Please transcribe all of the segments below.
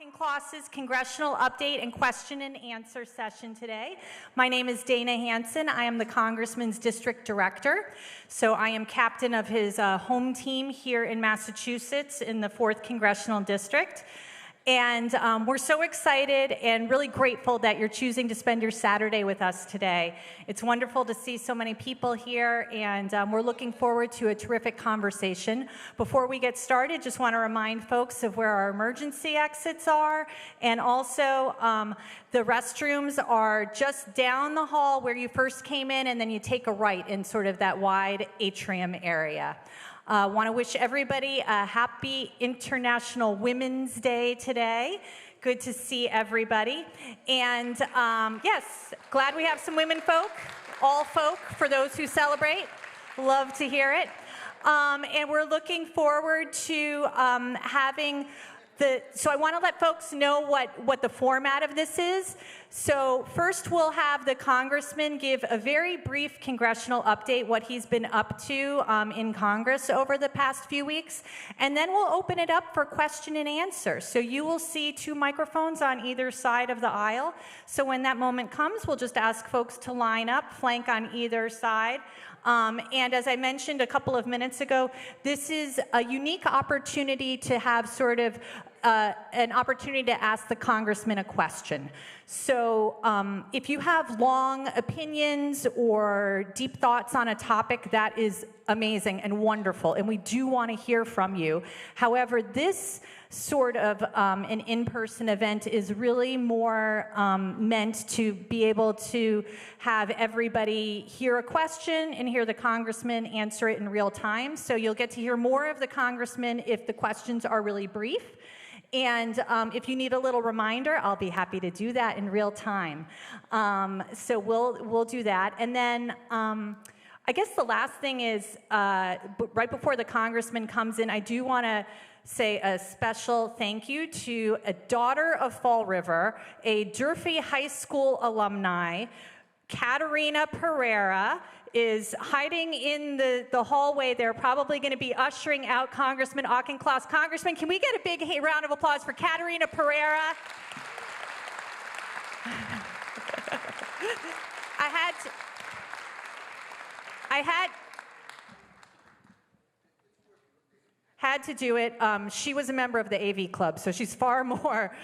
Auchincloss's Congressional Update and Question and Answer session today. My name is Dana Hanson. I am the Congressman's District Director. So I am captain of his home team here in Massachusetts in the 4th Congressional District. And we're so excited and really grateful that you're choosing to spend your Saturday with us today. It's wonderful to see so many people here, and we're looking forward to a terrific conversation. Before we get started, just want to remind folks of where our emergency exits are, and also the restrooms are just down the hall where you first came in, and then you take a right in sort of that wide atrium area. Want to wish everybody a happy International Women's Day today. Good to see everybody. And yes, glad we have some women folk, all folk, for those who celebrate. Love to hear it. And we're looking forward to having so I want to let folks know what the format of this is. So first we'll have the Congressman give a very brief congressional update, what he's been up to in Congress over the past few weeks. And then we'll open it up for question and answer. So you will see 2 microphones on either side of the aisle. So when that moment comes, we'll just ask folks to line up, flank on either side. And as I mentioned a couple of minutes ago, this is a unique opportunity to have sort of an opportunity to ask the Congressman a question. So if you have long opinions or deep thoughts on a topic, that is amazing and wonderful, and we do want to hear from you. However, this sort of an in-person event is really more meant to be able to have everybody hear a question and hear the Congressman answer it in real time. So you'll get to hear more of the Congressman if the questions are really brief. And if you need a little reminder, I'll be happy to do that in real time. So we'll do that. And then I guess the last thing is, right before the Congressman comes in, I do want to say a special thank you to a daughter of Fall River, a Durfee High School alumni, Katerina Pereira, is hiding in the hallway. They're probably going to be ushering out Congressman Auchincloss. Congressman, can we get a big round of applause for Katerina Pereira? I had to do it. She was a member of the AV Club, so she's far more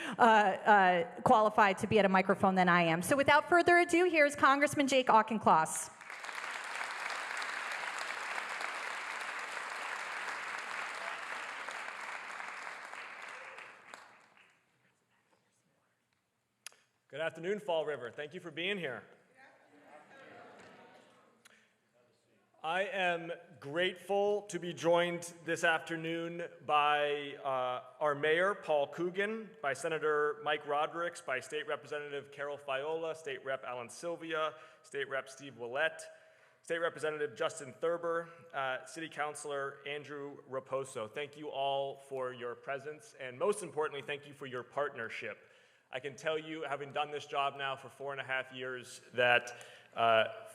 qualified to be at a microphone than I am. So without further ado, here's Congressman Jake Auchincloss. Good afternoon, Fall River. Thank you for being here. I am grateful to be joined this afternoon by our mayor, Paul Coogan, by Senator Mike Rodericks, by State Representative Carol Fiola, State Rep Alan Sylvia, State Rep Steve Willett, State Representative Justin Thurber, City Councilor Andrew Raposo. Thank you all for your presence, and most importantly, thank you for your partnership. I can tell you, having done this job now for 4.5 years, that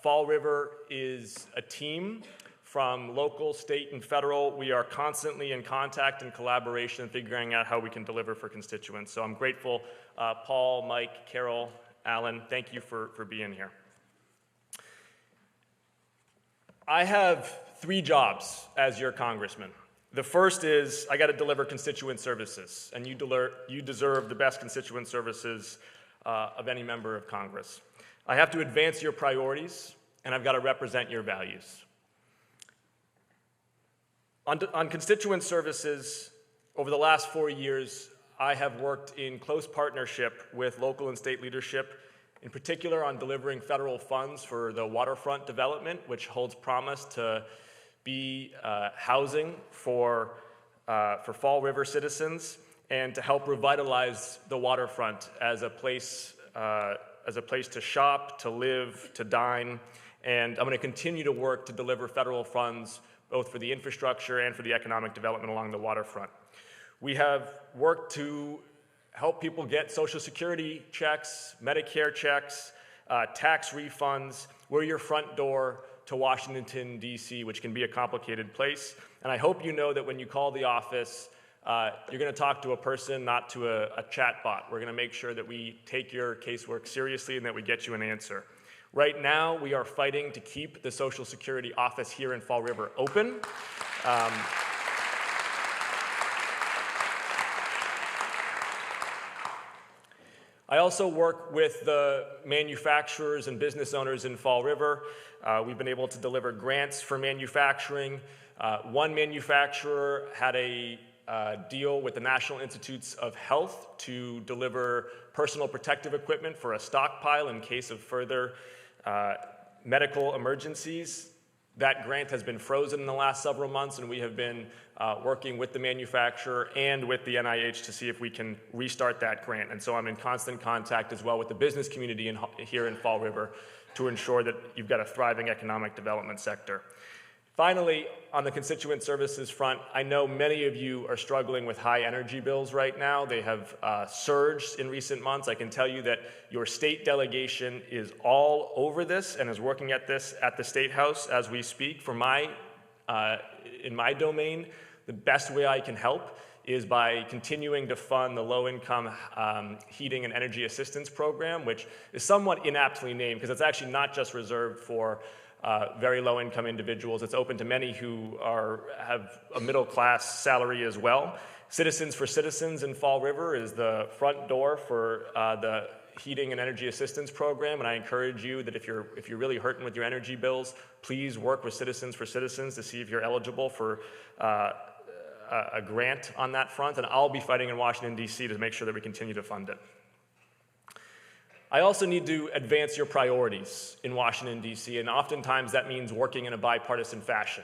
Fall River is a team from local, state, and federal. We are constantly in contact and collaboration, figuring out how we can deliver for constituents. So I'm grateful, Paul, Mike, Carol, Alan, thank you for being here. I have 3 jobs as your congressman. The first is I got to deliver constituent services, and you deserve the best constituent services of any member of Congress. I have to advance your priorities, and I've got to represent your values. On constituent services, over the last 4 years, I have worked in close partnership with local and state leadership, in particular on delivering federal funds for the waterfront development, which holds promise to be housing for Fall River citizens, and to help revitalize the waterfront as a place to shop, to live, to dine. And I'm going to continue to work to deliver federal funds both for the infrastructure and for the economic development along the waterfront. We have worked to help people get Social Security checks, Medicare checks, tax refunds. We're your front door to Washington, D.C., which can be a complicated place. And I hope you know that when you call the office, you're going to talk to a person, not to a chat bot. We're going to make sure that we take your casework seriously and that we get you an answer. Right now, we are fighting to keep the Social Security office here in Fall River open. I also work with the manufacturers and business owners in Fall River. We've been able to deliver grants for manufacturing. One manufacturer had a deal with the National Institutes of Health to deliver personal protective equipment for a stockpile in case of further medical emergencies. That grant has been frozen in the last several months, and we have been working with the manufacturer and with the NIH to see if we can restart that grant. And so I'm in constant contact as well with the business community here in Fall River to ensure that you've got a thriving economic development sector. Finally, on the constituent services front, I know many of you are struggling with high energy bills right now. They have surged in recent months. I can tell you that your state delegation is all over this and is working at this at the State House as we speak. In my domain, the best way I can help is by continuing to fund the low-income heating and energy assistance program, which is somewhat inaptly named because it's actually not just reserved for very low-income individuals. It's open to many who have a middle-class salary as well. Citizens for Citizens in Fall River is the front door for the heating and energy assistance program, and I encourage you that if you're really hurting with your energy bills, please work with Citizens for Citizens to see if you're eligible for a grant on that front, and I'll be fighting in Washington, D.C. to make sure that we continue to fund it. I also need to advance your priorities in Washington, D.C., and oftentimes that means working in a bipartisan fashion.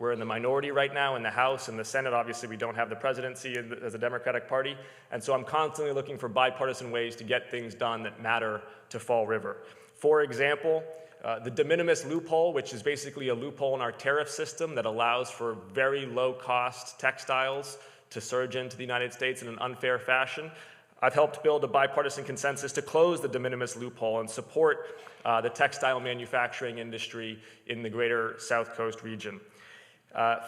We're in the minority right now in the House and the Senate. Obviously, we don't have the presidency as a Democratic Party, and so I'm constantly looking for bipartisan ways to get things done that matter to Fall River. For example, the de minimis loophole, which is basically a loophole in our tariff system that allows for very low-cost textiles to surge into the United States in an unfair fashion. I've helped build a bipartisan consensus to close the de minimis loophole and support the textile manufacturing industry in the greater South Coast region.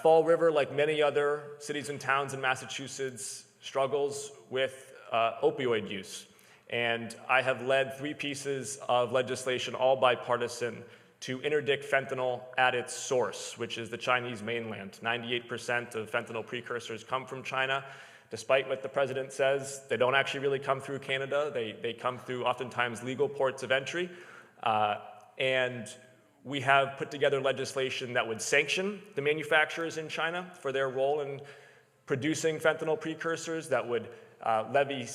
Fall River, like many other cities and towns in Massachusetts, struggles with opioid use. And I have led 3 pieces of legislation, all bipartisan, to interdict fentanyl at its source, which is the Chinese mainland. 98% of fentanyl precursors come from China. Despite what the president says, they don't actually really come through Canada. They come through oftentimes legal ports of entry. And we have put together legislation that would sanction the manufacturers in China for their role in producing fentanyl precursors, that would levy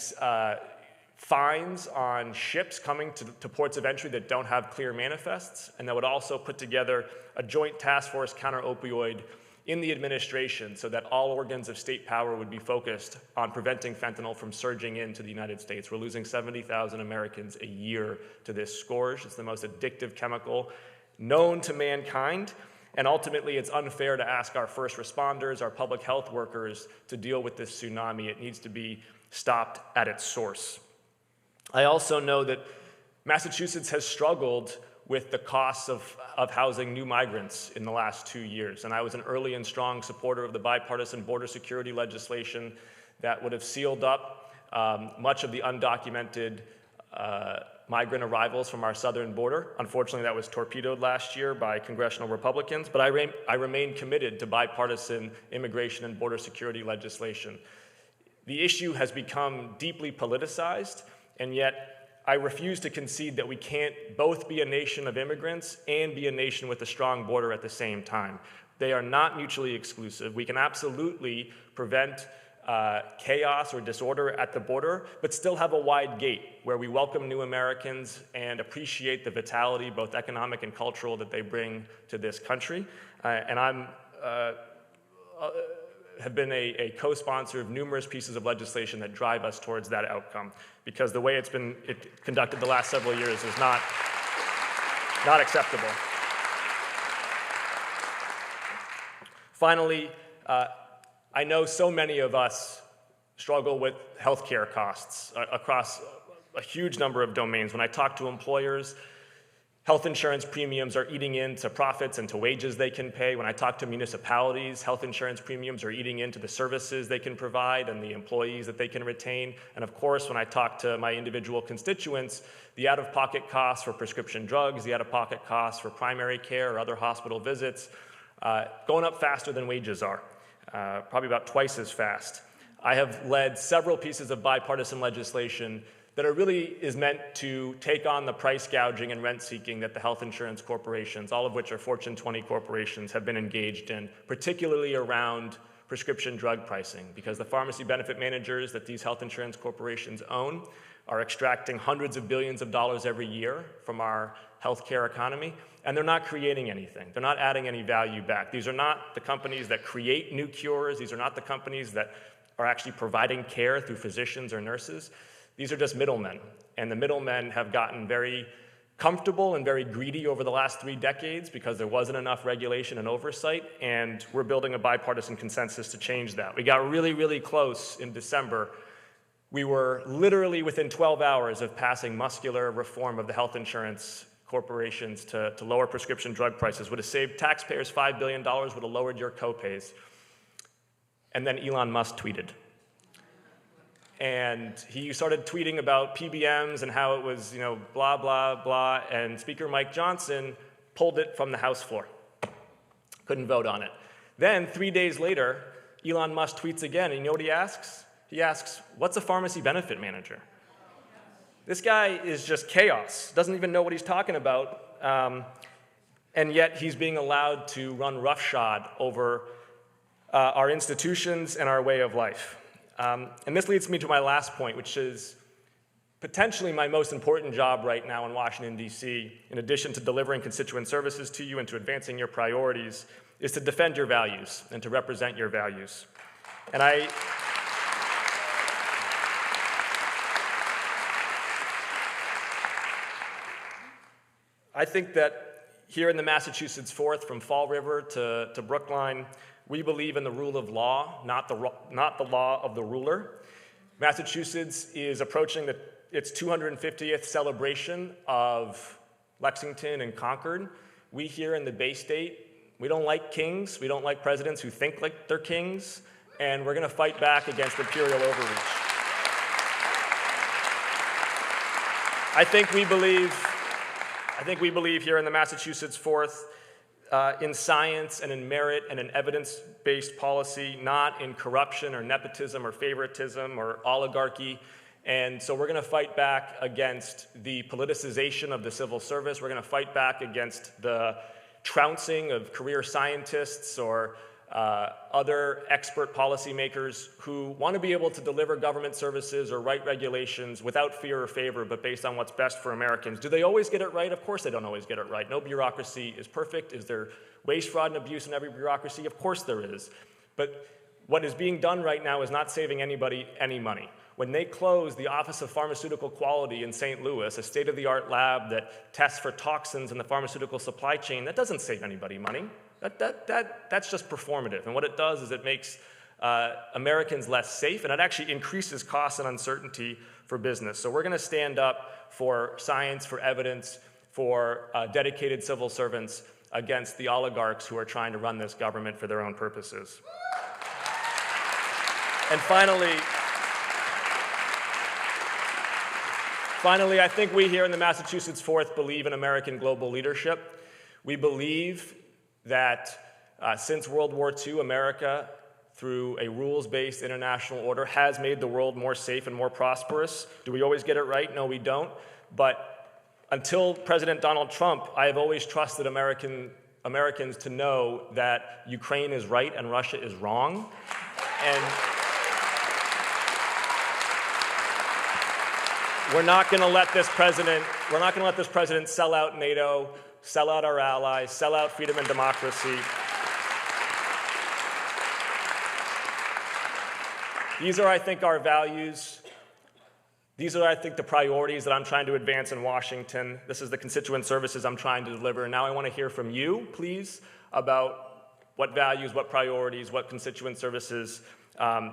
fines on ships coming to ports of entry that don't have clear manifests, and that would also put together a joint task force counter-opioid in the administration so that all organs of state power would be focused on preventing fentanyl from surging into the United States. We're losing 70,000 Americans a year to this scourge. It's the most addictive chemical known to mankind, and ultimately it's unfair to ask our first responders, our public health workers, to deal with this tsunami. It needs to be stopped at its source. I also know that Massachusetts has struggled with the costs of housing new migrants in the last 2 years. And I was an early and strong supporter of the bipartisan border security legislation that would have sealed up much of the undocumented migrant arrivals from our southern border. Unfortunately, that was torpedoed last year by congressional Republicans, but I remain committed to bipartisan immigration and border security legislation. The issue has become deeply politicized, and yet I refuse to concede that we can't both be a nation of immigrants and be a nation with a strong border at the same time. They are not mutually exclusive. We can absolutely prevent chaos or disorder at the border, but still have a wide gate where we welcome new Americans and appreciate the vitality, both economic and cultural, that they bring to this country. And I'm have been a co-sponsor of numerous pieces of legislation that drive us towards that outcome, because the way it's been conducted the last several years is not acceptable. Finally, I know so many of us struggle with healthcare costs across a huge number of domains. When I talk to employers, Health insurance premiums are eating into profits and to wages they can pay. When I talk to municipalities, health insurance premiums are eating into the services they can provide and the employees that they can retain. And of course, when I talk to my individual constituents, the out-of-pocket costs for prescription drugs, the out-of-pocket costs for primary care or other hospital visits, going up faster than wages are, probably about twice as fast. I have led several pieces of bipartisan legislation that really is meant to take on the price gouging and rent seeking that the health insurance corporations, all of which are Fortune 20 corporations, have been engaged in, particularly around prescription drug pricing, because the pharmacy benefit managers that these health insurance corporations own are extracting hundreds of billions of dollars every year from our healthcare economy, and they're not creating anything. They're not adding any value back. These are not the companies that create new cures. These are not the companies that are actually providing care through physicians or nurses. These are just middlemen, and the middlemen have gotten very comfortable and very greedy over the last 3 decades because there wasn't enough regulation and oversight, and we're building a bipartisan consensus to change that. We got really, really close in December. We were literally within 12 hours of passing muscular reform of the health insurance corporations to lower prescription drug prices. Would have saved taxpayers $5 billion, would have lowered your copays. And then Elon Musk tweeted. And he started tweeting about PBMs and how it was, blah, blah, blah, and Speaker Mike Johnson pulled it from the House floor. Couldn't vote on it. Then, 3 days later, Elon Musk tweets again, and you know what he asks? He asks, what's a pharmacy benefit manager? This guy is just chaos, doesn't even know what he's talking about, and yet he's being allowed to run roughshod over our institutions and our way of life. And this leads me to my last point, which is potentially my most important job right now in Washington, D.C., in addition to delivering constituent services to you and to advancing your priorities, is to defend your values and to represent your values. And I think that here in the Massachusetts 4th, from Fall River to Brookline, we believe in the rule of law, not the law of the ruler. Massachusetts is approaching its 250th celebration of Lexington and Concord. We here in the Bay State, we don't like kings, we don't like presidents who think like they're kings, and we're going to fight back against imperial overreach. I think we believe here in the Massachusetts 4th in science and in merit and in evidence-based policy, not in corruption or nepotism or favoritism or oligarchy. And so we're going to fight back against the politicization of the civil service. We're going to fight back against the trouncing of career scientists or other expert policymakers who want to be able to deliver government services or write regulations without fear or favor, but based on what's best for Americans. Do they always get it right? Of course they don't always get it right. No bureaucracy is perfect. Is there waste, fraud, and abuse in every bureaucracy? Of course there is. But what is being done right now is not saving anybody any money. When they closed the Office of Pharmaceutical Quality in St. Louis, a state-of-the-art lab that tests for toxins in the pharmaceutical supply chain, that doesn't save anybody money. That's just performative. And what it does is it makes Americans less safe, and it actually increases costs and uncertainty for business. So we're going to stand up for science, for evidence, for dedicated civil servants against the oligarchs who are trying to run this government for their own purposes. And finally, I think we here in the Massachusetts 4th believe in American global leadership. We believe that since World War II, America, through a rules-based international order, has made the world more safe and more prosperous. Do we always get it right? No, we don't. But until President Donald Trump, I have always trusted Americans to know that Ukraine is right and Russia is wrong. And we're not going to let this president sell out NATO, sell out our allies, sell out freedom and democracy. These are, I think, our values. These are, I think, the priorities that I'm trying to advance in Washington. This is the constituent services I'm trying to deliver. Now I want to hear from you, please, about what values, what priorities, what constituent services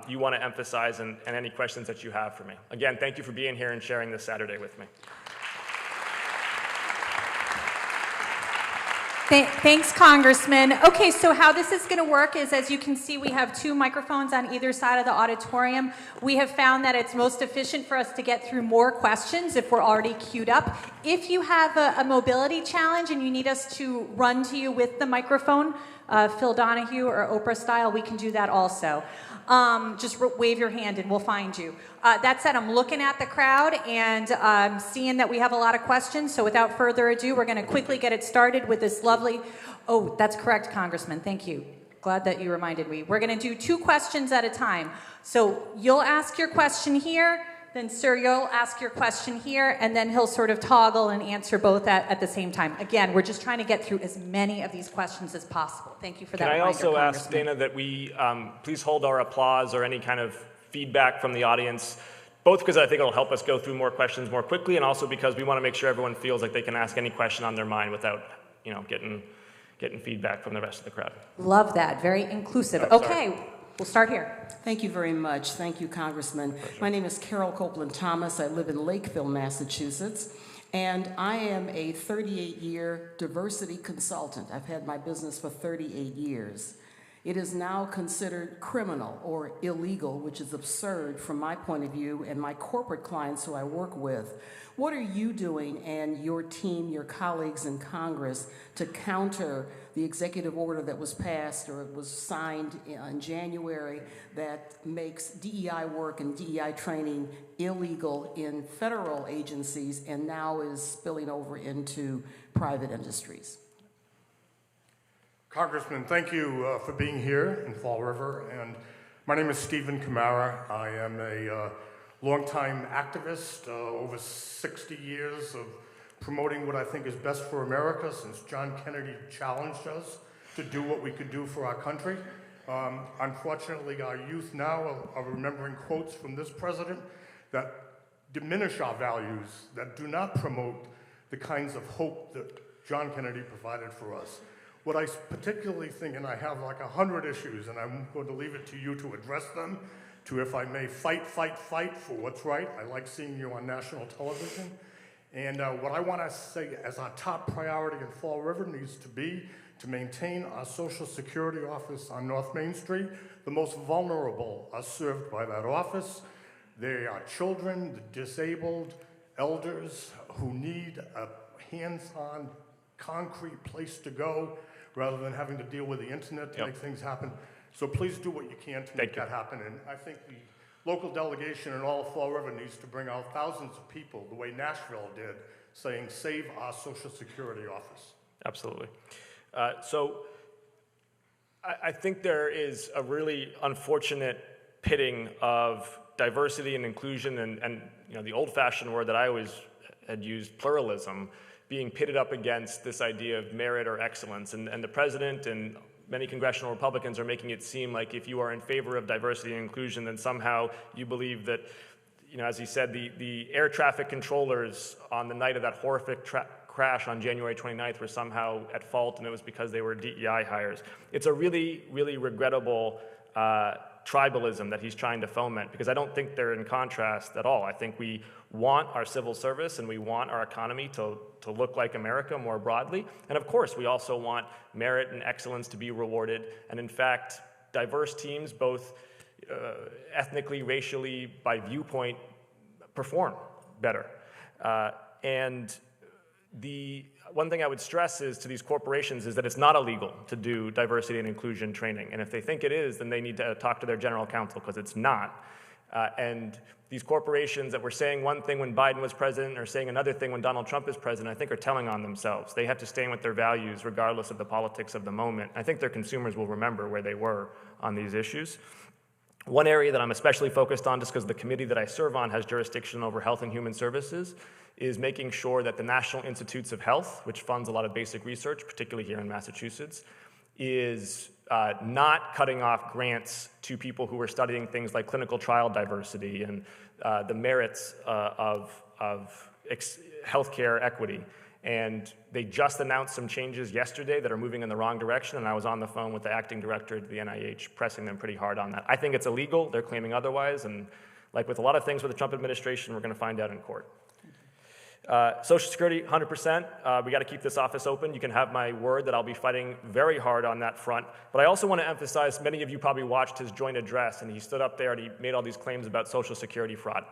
you want to emphasize, and any questions that you have for me. Again, thank you for being here and sharing this Saturday with me. Thanks, Congressman. Okay, so how this is going to work is, as you can see, we have 2 microphones on either side of the auditorium. We have found that it's most efficient for us to get through more questions if we're already queued up. If you have a mobility challenge and you need us to run to you with the microphone, Phil Donahue or Oprah style, we can do that also. Just wave your hand and we'll find you. That said, I'm looking at the crowd and seeing that we have a lot of questions. So without further ado, we're going to quickly get it started with this lovely. Oh, that's correct, Congressman. Thank you. Glad that you reminded me. We're going to do 2 questions at a time. So you'll ask your question here. Then, sir, you'll ask your question here, and then he'll sort of toggle and answer both at the same time. Again, we're just trying to get through as many of these questions as possible. Thank you for that reminder, Can I also ask, Congressman. Dana, that we please hold our applause or any kind of feedback from the audience, both because I think it'll help us go through more questions more quickly, and also because we want to make sure everyone feels like they can ask any question on their mind without, getting feedback from the rest of the crowd. Love that. Very inclusive. Oh, okay, we'll start here. Thank you very much. Thank you, Congressman. Pleasure. My name is Carol Copeland Thomas. I live in Lakeville, Massachusetts, and I am a 38-year diversity consultant. I've had my business for 38 years. It is now considered criminal or illegal, which is absurd from my point of view and my corporate clients who I work with. What are you doing and your team, your colleagues in Congress, to counter the executive order that was passed or was signed in January that makes DEI work and DEI training illegal in federal agencies and now is spilling over into private industries? Congressman, thank you for being here in Fall River. And my name is Stephen Camara. I am a longtime activist, over 60 years of promoting what I think is best for America since John Kennedy challenged us to do what we could do for our country. Unfortunately, our youth now are remembering quotes from this president that diminish our values, that do not promote the kinds of hope that John Kennedy provided for us. What I particularly think, and I have like 100 issues, and I'm going to leave it to you to address them, to, if I may, fight for what's right. I like seeing you on national television. And what I want to say as our top priority in Fall River needs to be to maintain our Social Security office on North Main Street. The most vulnerable are served by that office. They are children, the disabled, elders who need a hands-on, concrete place to go rather than having to deal with the internet to make things happen. So please do what you can to make that happen. And I think the local delegation in all of Fall River needs to bring out thousands of people, the way Nashville did, saying, save our Social Security office. Absolutely. So I think there is a really unfortunate pitting of diversity and inclusion and the old-fashioned word that I always had used, pluralism, being pitted up against this idea of merit or excellence. And the president and many congressional Republicans are making it seem like if you are in favor of diversity and inclusion, then somehow you believe that, as he said, the air traffic controllers on the night of that horrific crash on January 29th were somehow at fault, and it was because they were DEI hires. It's a really, really regrettable tribalism that he's trying to foment, because I don't think they're in contrast at all. I think we want our civil service and we want our economy to look like America more broadly. And of course, we also want merit and excellence to be rewarded. And in fact, diverse teams, both ethnically, racially, by viewpoint, perform better. And the one thing I would stress is to these corporations is that it's not illegal to do diversity and inclusion training. And if they think it is, then they need to talk to their general counsel, because it's not. And these corporations that were saying one thing when Biden was president or saying another thing when Donald Trump is president, I think are telling on themselves. They have to stand with their values regardless of the politics of the moment. I think their consumers will remember where they were on these issues. One area that I'm especially focused on, just because the committee that I serve on has jurisdiction over health and human services, is making sure that the National Institutes of Health, which funds a lot of basic research, particularly here in Massachusetts, is not cutting off grants to people who are studying things like clinical trial diversity and the merits of healthcare equity. And they just announced some changes yesterday that are moving in the wrong direction, and I was on the phone with the acting director at the NIH pressing them pretty hard on that. I think it's illegal. They're claiming otherwise, and like with a lot of things with the Trump administration, we're going to find out in court. Social Security, 100%. We got to keep this office open. You can have my word that I'll be fighting very hard on that front. But I also want to emphasize, many of you probably watched his joint address, and he stood up there and he made all these claims about Social Security fraud.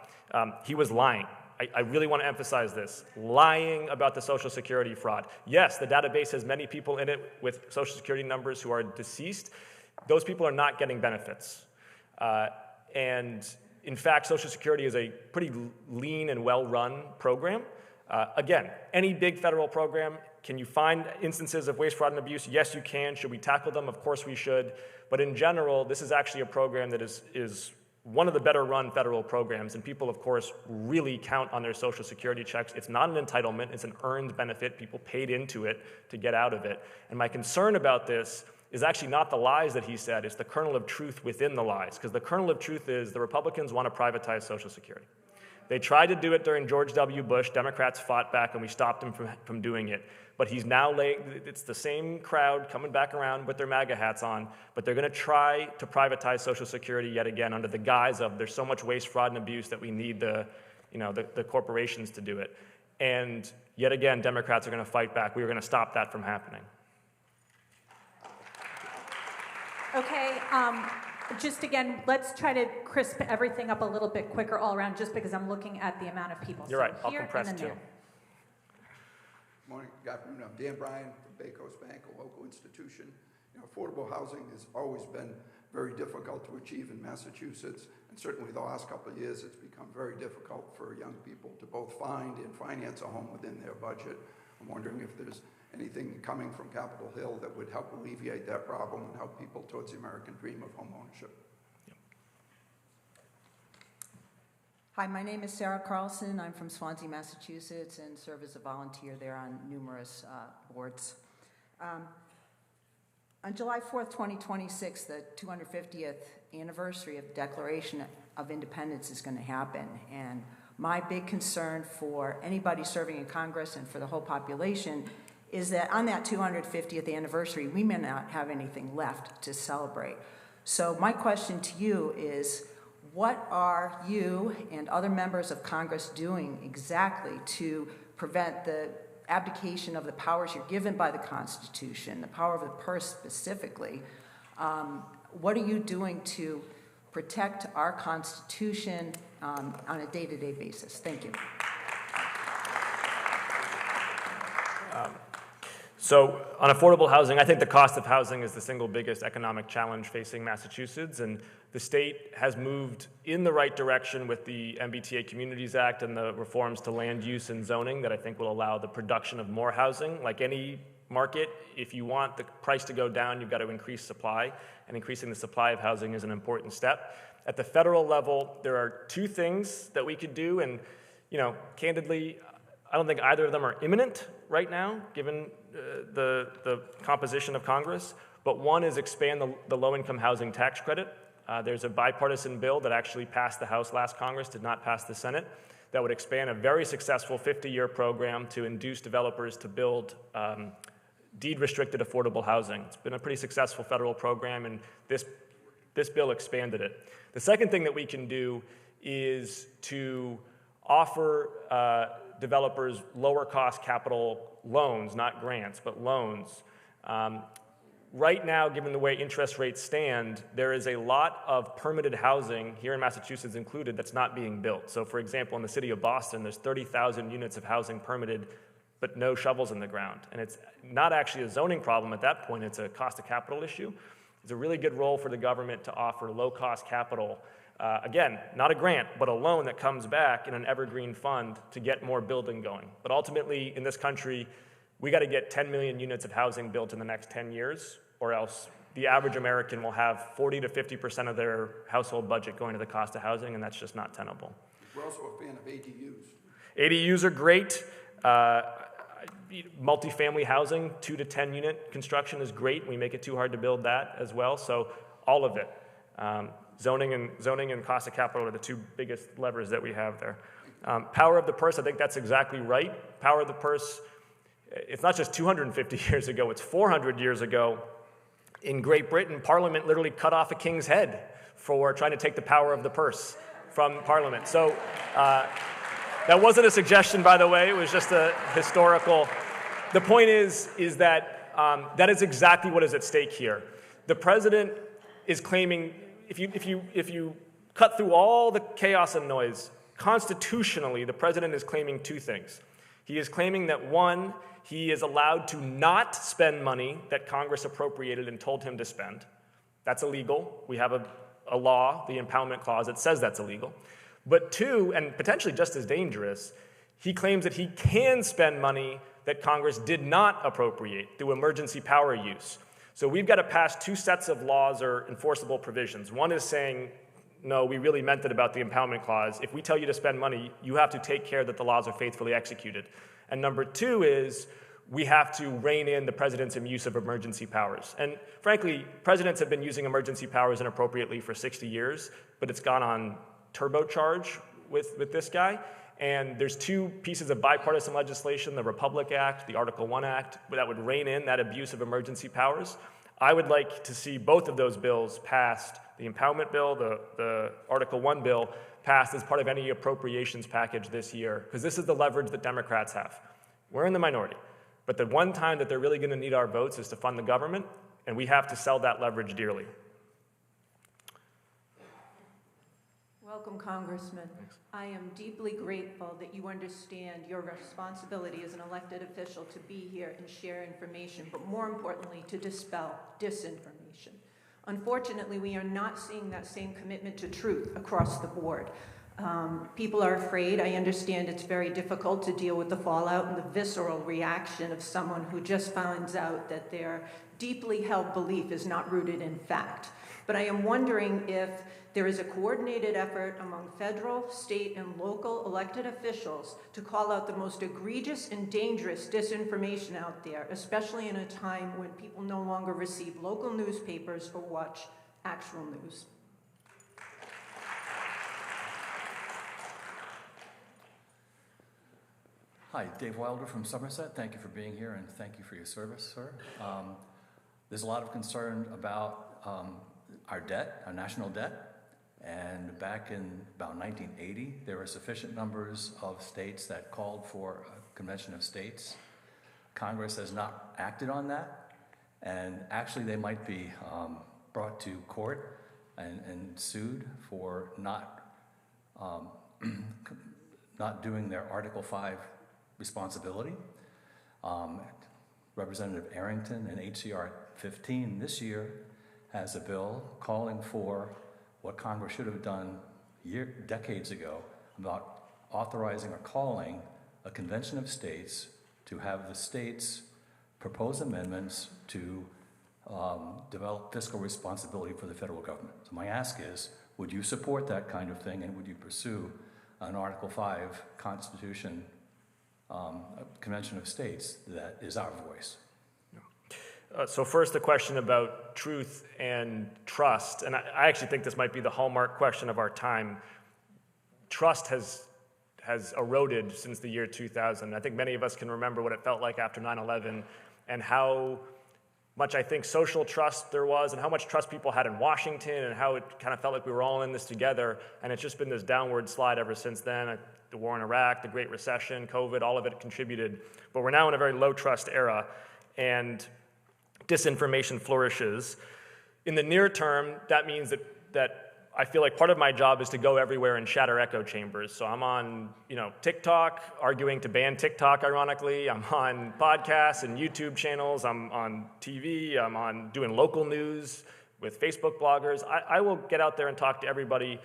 He was lying. I really want to emphasize this. Lying about the Social Security fraud. Yes, the database has many people in it with Social Security numbers who are deceased. Those people are not getting benefits. And in fact, Social Security is a pretty lean and well-run program. Again, any big federal program, can you find instances of waste, fraud, and abuse? Yes, you can. Should we tackle them? Of course we should. But in general, this is actually a program that is one of the better run federal programs, and people, of course, really count on their Social Security checks. It's not an entitlement, it's an earned benefit. People paid into it to get out of it. And my concern about this is actually not the lies that he said, it's the kernel of truth within the lies, because the kernel of truth is the Republicans want to privatize Social Security. They tried to do it during George W. Bush. Democrats fought back, and we stopped him from doing it. But he's now it's the same crowd coming back around with their MAGA hats on, but they're going to try to privatize Social Security yet again under the guise of there's so much waste, fraud, and abuse that we need the corporations to do it. And yet again, Democrats are going to fight back. We are going to stop that from happening. Okay, just again, let's try to crisp everything up a little bit quicker all around, just because I'm looking at the amount of people. You're right, I'll compress too. Morning, good afternoon. I'm Dan Bryan from Bay Coast Bank, a local institution. Affordable housing has always been very difficult to achieve in Massachusetts, and certainly the last couple of years it's become very difficult for young people to both find and finance a home within their budget. I'm wondering if there's anything coming from Capitol Hill that would help alleviate that problem and help people towards the American dream of home ownership. Hi, my name is Sarah Carlson. I'm from Swansea, Massachusetts, and serve as a volunteer there on numerous boards. On July 4th, 2026, the 250th anniversary of the Declaration of Independence is going to happen. And my big concern for anybody serving in Congress and for the whole population is that on that 250th anniversary, we may not have anything left to celebrate. So my question to you is, what are you and other members of Congress doing exactly to prevent the abdication of the powers you're given by the Constitution, the power of the purse specifically? What are you doing to protect our Constitution on a day-to-day basis? Thank you. So on affordable housing, I think the cost of housing is the single biggest economic challenge facing Massachusetts, and the state has moved in the right direction with the MBTA Communities Act and the reforms to land use and zoning that I think will allow the production of more housing. Like any market, if you want the price to go down, you've got to increase supply, and increasing the supply of housing is an important step. At the federal level, there are two things that we could do, and candidly, I don't think either of them are imminent right now, given the composition of Congress, but one is expand the low-income housing tax credit. There's a bipartisan bill that actually passed the House last Congress, did not pass the Senate, that would expand a very successful 50-year program to induce developers to build deed-restricted affordable housing. It's been a pretty successful federal program, and this bill expanded it. The second thing that we can do is to offer developers lower-cost capital loans, not grants, but loans. Right now, given the way interest rates stand, there is a lot of permitted housing, here in Massachusetts included, that's not being built. So for example, in the city of Boston, there's 30,000 units of housing permitted, but no shovels in the ground. And it's not actually a zoning problem at that point, it's a cost of capital issue. It's a really good role for the government to offer low-cost capital. Again, not a grant, but a loan that comes back in an evergreen fund to get more building going. But ultimately, in this country, we got to get 10 million units of housing built in the next 10 years, or else the average American will have 40 to 50% of their household budget going to the cost of housing, and that's just not tenable. We're also a fan of ADUs. ADUs are great. Multifamily housing, 2 to 10 unit construction is great. We make it too hard to build that as well. So all of it. Zoning and cost of capital are the two biggest levers that we have there. Power of the purse, I think that's exactly right. Power of the purse, it's not just 250 years ago, it's 400 years ago. In Great Britain, Parliament literally cut off a king's head for trying to take the power of the purse from Parliament. So That wasn't a suggestion, by the way. It was just a historical. The point is that that is exactly what is at stake here. The president is claiming, if you cut through all the chaos and noise, constitutionally, the president is claiming two things. He is claiming that, one, he is allowed to not spend money that Congress appropriated and told him to spend. That's illegal. We have a law, the Impoundment Clause, that says that's illegal. But two, and potentially just as dangerous, he claims that he can spend money that Congress did not appropriate through emergency power use. So we've got to pass two sets of laws or enforceable provisions. One is saying, no, we really meant it about the Impoundment Clause. If we tell you to spend money, you have to take care that the laws are faithfully executed. And number two is we have to rein in the president's use of emergency powers. And frankly, presidents have been using emergency powers inappropriately for 60 years, but it's gone on turbocharge with this guy. And there's two pieces of bipartisan legislation, the Republic Act, the Article 1 Act, that would rein in that abuse of emergency powers. I would like to see both of those bills passed, the impoundment bill, the Article 1 bill, passed as part of any appropriations package this year, because this is the leverage that Democrats have. We're in the minority, but the one time that they're really going to need our votes is to fund the government, and we have to sell that leverage dearly. Welcome, Congressman. I am deeply grateful that you understand your responsibility as an elected official to be here and share information, but more importantly, to dispel disinformation. Unfortunately, we are not seeing that same commitment to truth across the board. People are afraid. I understand it's very difficult to deal with the fallout and the visceral reaction of someone who just finds out that their deeply held belief is not rooted in fact. But I am wondering if there is a coordinated effort among federal, state, and local elected officials to call out the most egregious and dangerous disinformation out there, especially in a time when people no longer receive local newspapers or watch actual news. Hi, Dave Wilder from Somerset. Thank you for being here and thank you for your service, sir. There's a lot of concern about our debt, our national debt. And back in about 1980, there were sufficient numbers of states that called for a convention of states. Congress has not acted on that. And actually, they might be brought to court and sued for not doing their Article 5 responsibility. Representative Arrington in HCR 15 this year has a bill calling for what Congress should have done decades ago about authorizing or calling a convention of states to have the states propose amendments to develop fiscal responsibility for the federal government. So my ask is, would you support that kind of thing, and would you pursue an Article 5 Constitution convention of states that is our voice? So first, the question about truth and trust, and I actually think this might be the hallmark question of our time. Trust has eroded since the year 2000. I think many of us can remember what it felt like after 9/11 and how much I think social trust there was and how much trust people had in Washington and how it kind of felt like we were all in this together. And it's just been this downward slide ever since then. The war in Iraq, the Great Recession, COVID, all of it contributed. But we're now in a very low trust era. And disinformation flourishes. In the near term, that means that I feel like part of my job is to go everywhere and shatter echo chambers. So I'm on, TikTok, arguing to ban TikTok, ironically. I'm on podcasts and YouTube channels. I'm on TV. I'm on doing local news with Facebook bloggers. I will get out there and talk to everybody,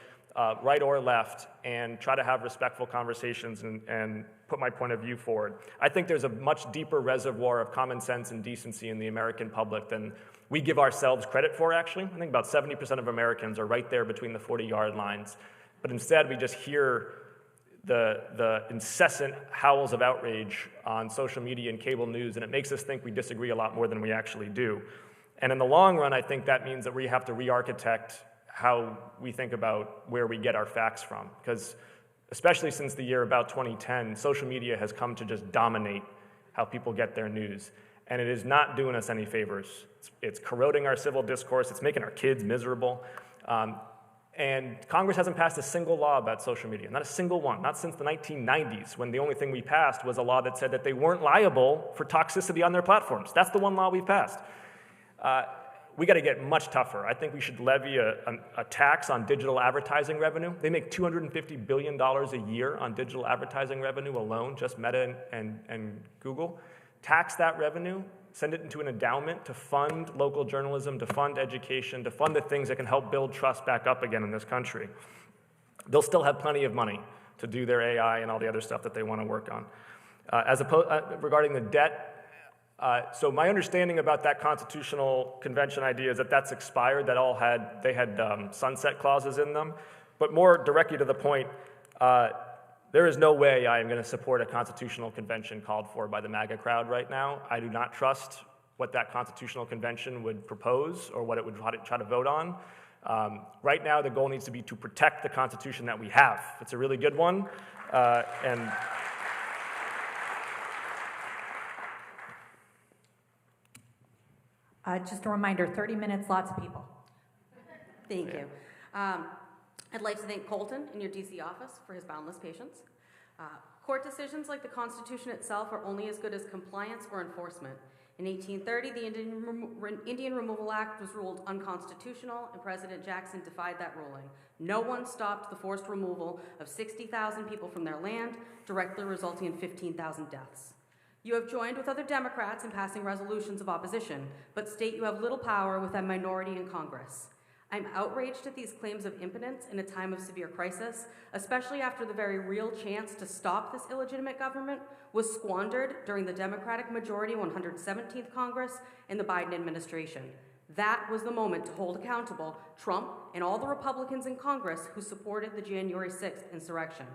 right or left, and try to have respectful conversations and put my point of view forward. I think there's a much deeper reservoir of common sense and decency in the American public than we give ourselves credit for, actually. I think about 70% of Americans are right there between the 40-yard lines. But instead, we just hear the incessant howls of outrage on social media and cable news, and it makes us think we disagree a lot more than we actually do. And in the long run, I think that means that we have to re-architect how we think about where we get our facts from. Because especially since the year about 2010, social media has come to just dominate how people get their news. And it is not doing us any favors. It's corroding our civil discourse. It's making our kids miserable. And Congress hasn't passed a single law about social media, not a single one, not since the 1990s, when the only thing we passed was a law that said that they weren't liable for toxicity on their platforms. That's the one law we've passed. We got to get much tougher. I think we should levy a tax on digital advertising revenue. They make $250 billion a year on digital advertising revenue alone, just Meta and Google. Tax that revenue, send it into an endowment to fund local journalism, to fund education, to fund the things that can help build trust back up again in this country. They'll still have plenty of money to do their AI and all the other stuff that they want to work on. Regarding the debt, so my understanding about that constitutional convention idea is that that's expired, that they had sunset clauses in them. But more directly to the point, there is no way I am going to support a constitutional convention called for by the MAGA crowd right now. I do not trust what that constitutional convention would propose or what it would try to vote on. Right now, the goal needs to be to protect the Constitution that we have. It's a really good one, and just a reminder, 30 minutes, lots of people. Thank you. I'd like to thank Colton in your DC office for his boundless patience. Court decisions like the Constitution itself are only as good as compliance or enforcement. In 1830, the Indian Removal Act was ruled unconstitutional, and President Jackson defied that ruling. No one stopped the forced removal of 60,000 people from their land, directly resulting in 15,000 deaths. You have joined with other Democrats in passing resolutions of opposition, but state you have little power with a minority in Congress. I'm outraged at these claims of impotence in a time of severe crisis, especially after the very real chance to stop this illegitimate government was squandered during the Democratic majority 117th Congress and the Biden administration. That was the moment to hold accountable Trump and all the Republicans in Congress who supported the January 6th insurrection.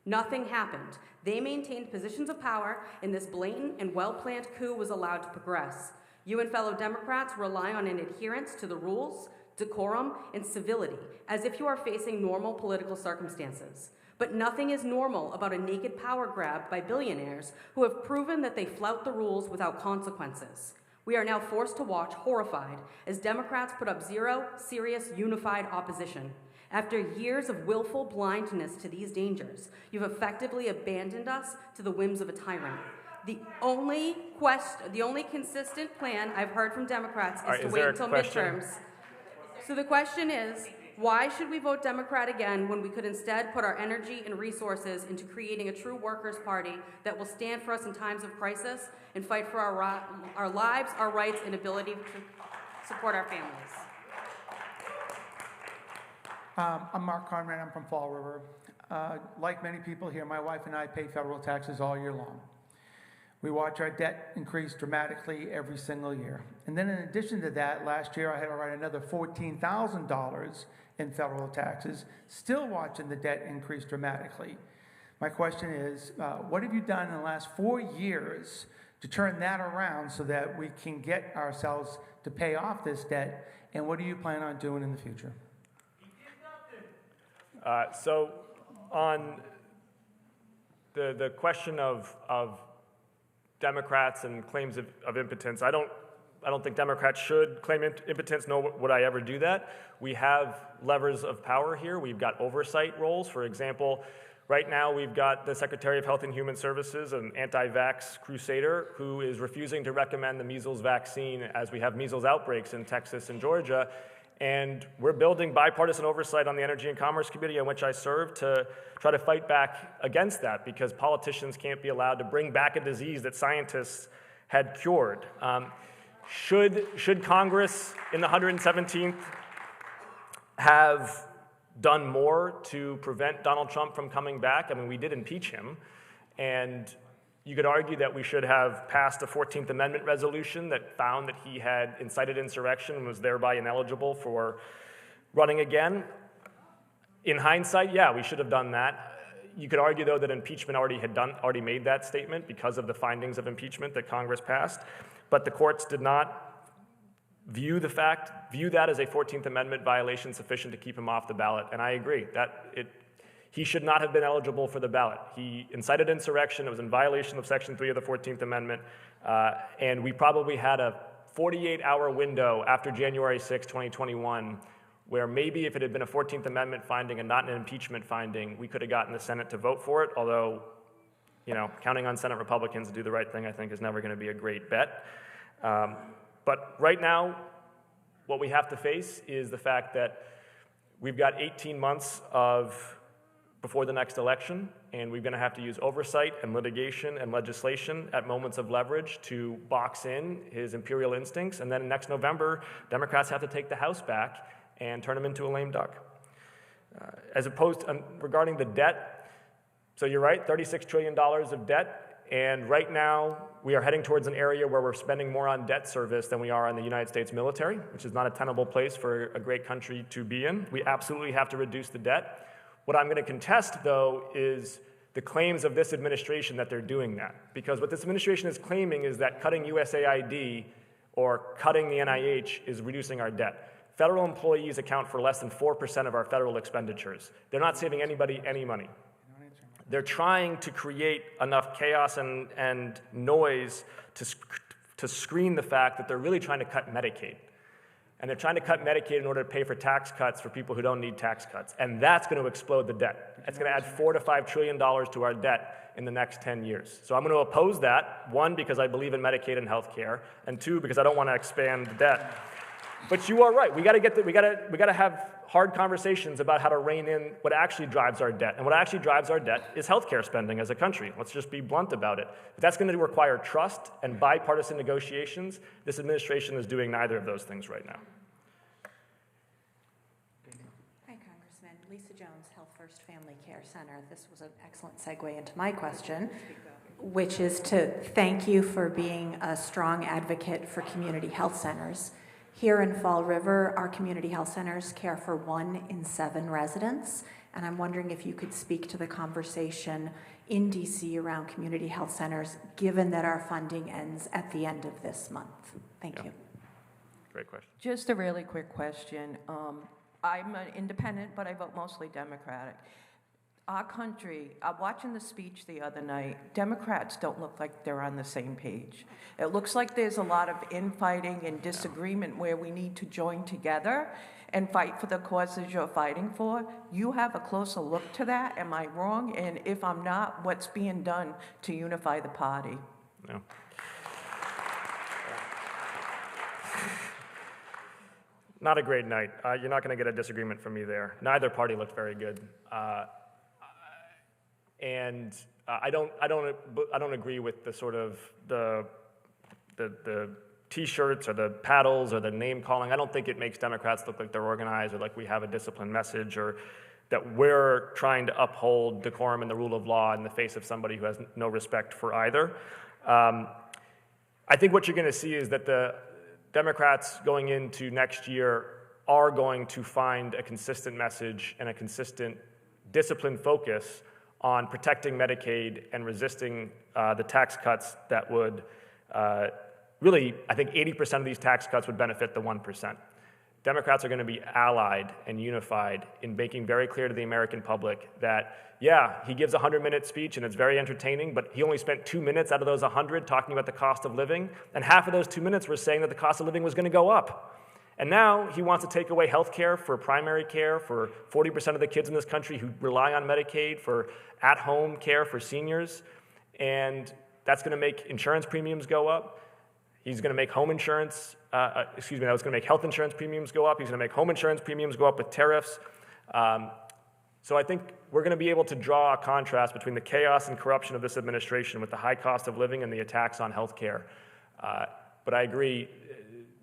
Nothing happened. They maintained positions of power, and this blatant and well-planned coup was allowed to progress. You and fellow Democrats rely on an adherence to the rules, decorum, and civility, as if you are facing normal political circumstances. But nothing is normal about a naked power grab by billionaires who have proven that they flout the rules without consequences. We are now forced to watch, horrified, as Democrats put up zero serious, unified opposition. After years of willful blindness to these dangers, you've effectively abandoned us to the whims of a tyrant. The only consistent plan I've heard from Democrats is to wait until midterms. So the question is, why should we vote Democrat again when we could instead put our energy and resources into creating a true workers' party that will stand for us in times of crisis and fight for our lives, our rights, and ability to support our families? I'm Mark Conrad. I'm from Fall River. Like many people here, my wife and I pay federal taxes all year long. We watch our debt increase dramatically every single year. And then in addition to that, last year I had to write another $14,000 in federal taxes, still watching the debt increase dramatically. My question is, what have you done in the last 4 years to turn that around so that we can get ourselves to pay off this debt, and what do you plan on doing in the future? So on the question of Democrats and claims of impotence, I don't think Democrats should claim impotence, nor would I ever do that. We have levers of power here. We've got oversight roles. For example, right now we've got the Secretary of Health and Human Services, an anti-vax crusader, who is refusing to recommend the measles vaccine as we have measles outbreaks in Texas and Georgia. And we're building bipartisan oversight on the Energy and Commerce Committee, on which I serve, to try to fight back against that, because politicians can't be allowed to bring back a disease that scientists had cured. Should Congress in the 117th have done more to prevent Donald Trump from coming back? I mean, we did impeach him, and you could argue that we should have passed a 14th Amendment resolution that found that he had incited insurrection and was thereby ineligible for running again. In hindsight, yeah, we should have done that. You could argue, though, that impeachment already made that statement because of the findings of impeachment that Congress passed, but the courts did not view that as a 14th Amendment violation sufficient to keep him off the ballot, and I agree that he should not have been eligible for the ballot. He incited insurrection. It was in violation of Section 3 of the 14th Amendment, and we probably had a 48-hour window after January 6, 2021, where maybe if it had been a 14th Amendment finding and not an impeachment finding, we could have gotten the Senate to vote for it, although, you know, counting on Senate Republicans to do the right thing, I think, is never going to be a great bet. But right now, what we have to face is the fact that we've got 18 months before the next election, and we're going to have to use oversight and litigation and legislation at moments of leverage to box in his imperial instincts, and then next November, Democrats have to take the House back and turn him into a lame duck. As opposed to, regarding the debt, so you're right, $36 trillion of debt, and right now we are heading towards an area where we're spending more on debt service than we are on the United States military, which is not a tenable place for a great country to be in. We absolutely have to reduce the debt. What I'm going to contest, though, is the claims of this administration that they're doing that. Because what this administration is claiming is that cutting USAID or cutting the NIH is reducing our debt. Federal employees account for less than 4% of our federal expenditures. They're not saving anybody any money. They're trying to create enough chaos and noise to screen the fact that they're really trying to cut Medicaid. And they're trying to cut Medicaid in order to pay for tax cuts for people who don't need tax cuts. And that's going to explode the debt. It's going to add $4 to $5 trillion to our debt in the next 10 years. So I'm going to oppose that, one, because I believe in Medicaid and health care, and two, because I don't want to expand the debt. But you are right. We got to have hard conversations about how to rein in what actually drives our debt. And what actually drives our debt is healthcare spending as a country. Let's just be blunt about it. But that's going to require trust and bipartisan negotiations. This administration is doing neither of those things right now. Hi, Congressman. Lisa Jones, Health First Family Care Center. This was an excellent segue into my question, which is to thank you for being a strong advocate for community health centers. Here in Fall River, our community health centers care for 1 in 7 residents, and I'm wondering if you could speak to the conversation in DC around community health centers, given that our funding ends at the end of this month. Thank you. Great question. Just a really quick question. I'm an independent, but I vote mostly Democratic. Our country, watching the speech the other night, Democrats don't look like they're on the same page. It looks like there's a lot of infighting and disagreement where we need to join together and fight for the causes you're fighting for. You have a closer look to that. Am I wrong? And if I'm not, what's being done to unify the party? No. Not a great night. You're not going to get a disagreement from me there. Neither party looked very good. And I don't agree with the sort of the T-shirts or the paddles or the name calling. I don't think it makes Democrats look like they're organized or like we have a disciplined message or that we're trying to uphold decorum and the rule of law in the face of somebody who has no respect for either. I think what you're going to see is that the Democrats going into next year are going to find a consistent message and a consistent disciplined focus on protecting Medicaid and resisting the tax cuts that would really, I think 80% of these tax cuts would benefit the 1%. Democrats are going to be allied and unified in making very clear to the American public that, yeah, he gives a 100-minute speech and it's very entertaining, but he only spent 2 minutes out of those 100 talking about the cost of living, and half of those 2 minutes were saying that the cost of living was going to go up. And now he wants to take away health care for primary care for 40% of the kids in this country who rely on Medicaid, for at-home care for seniors, and that's going to make insurance premiums go up. He's going to make home insurance, that was going to make health insurance premiums go up. He's going to make home insurance premiums go up with tariffs. So I think we're going to be able to draw a contrast between the chaos and corruption of this administration with the high cost of living and the attacks on health care. But I agree,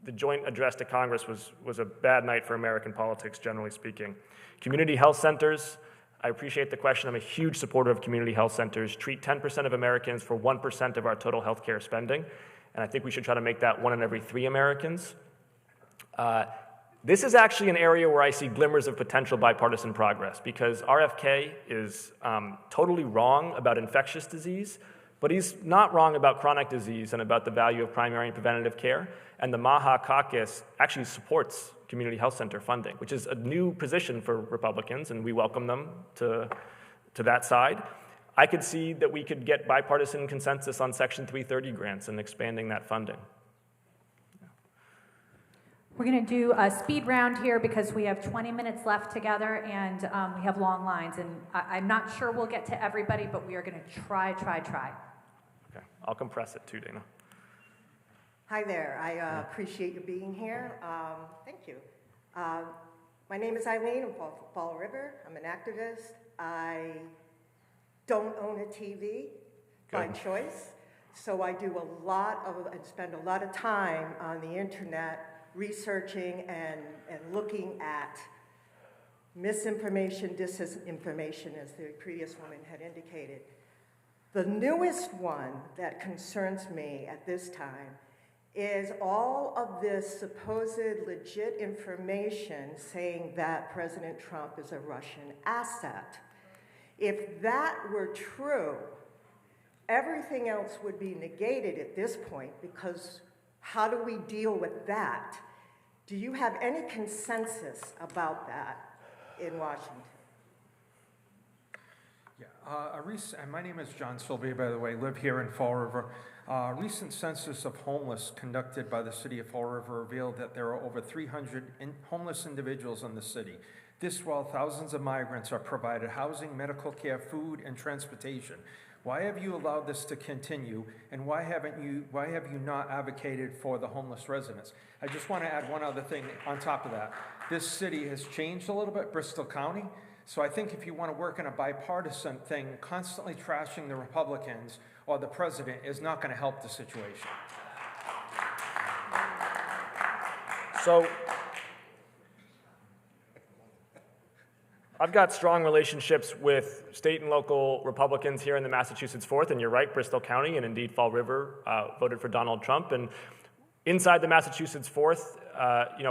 the joint address to Congress was a bad night for American politics, generally speaking. Community health centers, I appreciate the question. I'm a huge supporter of community health centers. Treat 10% of Americans for 1% of our total health care spending. And I think we should try to make that 1 in every 3 Americans. This is actually an area where I see glimmers of potential bipartisan progress because RFK is totally wrong about infectious disease, but he's not wrong about chronic disease and about the value of primary and preventative care. And the MAHA caucus actually supports community health center funding, which is a new position for Republicans, and we welcome them to that side. I could see that we could get bipartisan consensus on Section 330 grants and expanding that funding. We're going to do a speed round here because we have 20 minutes left together and we have long lines. And I'm not sure we'll get to everybody, but we are going to try. Okay, I'll compress it too, Dana. Hi there. I appreciate you being here. Thank you. My name is Eileen. I'm from Fall River. I'm an activist. I don't own a TV by choice, so I do and spend a lot of time on the internet researching and looking at misinformation, disinformation, as the previous woman had indicated. The newest one that concerns me at this time is all of this supposed legit information saying that President Trump is a Russian asset. If that were true, everything else would be negated at this point, because how do we deal with that? Do you have any consensus about that in Washington? Yeah, my name is John Sylvia, by the way, live here in Fall River. A recent census of homeless conducted by the city of Fall River revealed that there are over 300 homeless individuals in the city. This while thousands of migrants are provided housing, medical care, food, and transportation. Why have you allowed this to continue, and why have you not advocated for the homeless residents? I just want to add one other thing on top of that. This city has changed a little bit, Bristol County. So I think if you want to work in a bipartisan thing, constantly trashing the Republicans or the president is not going to help the situation. So I've got strong relationships with state and local Republicans here in the Massachusetts 4th, and you're right, Bristol County and indeed Fall River voted for Donald Trump. And inside the Massachusetts 4th,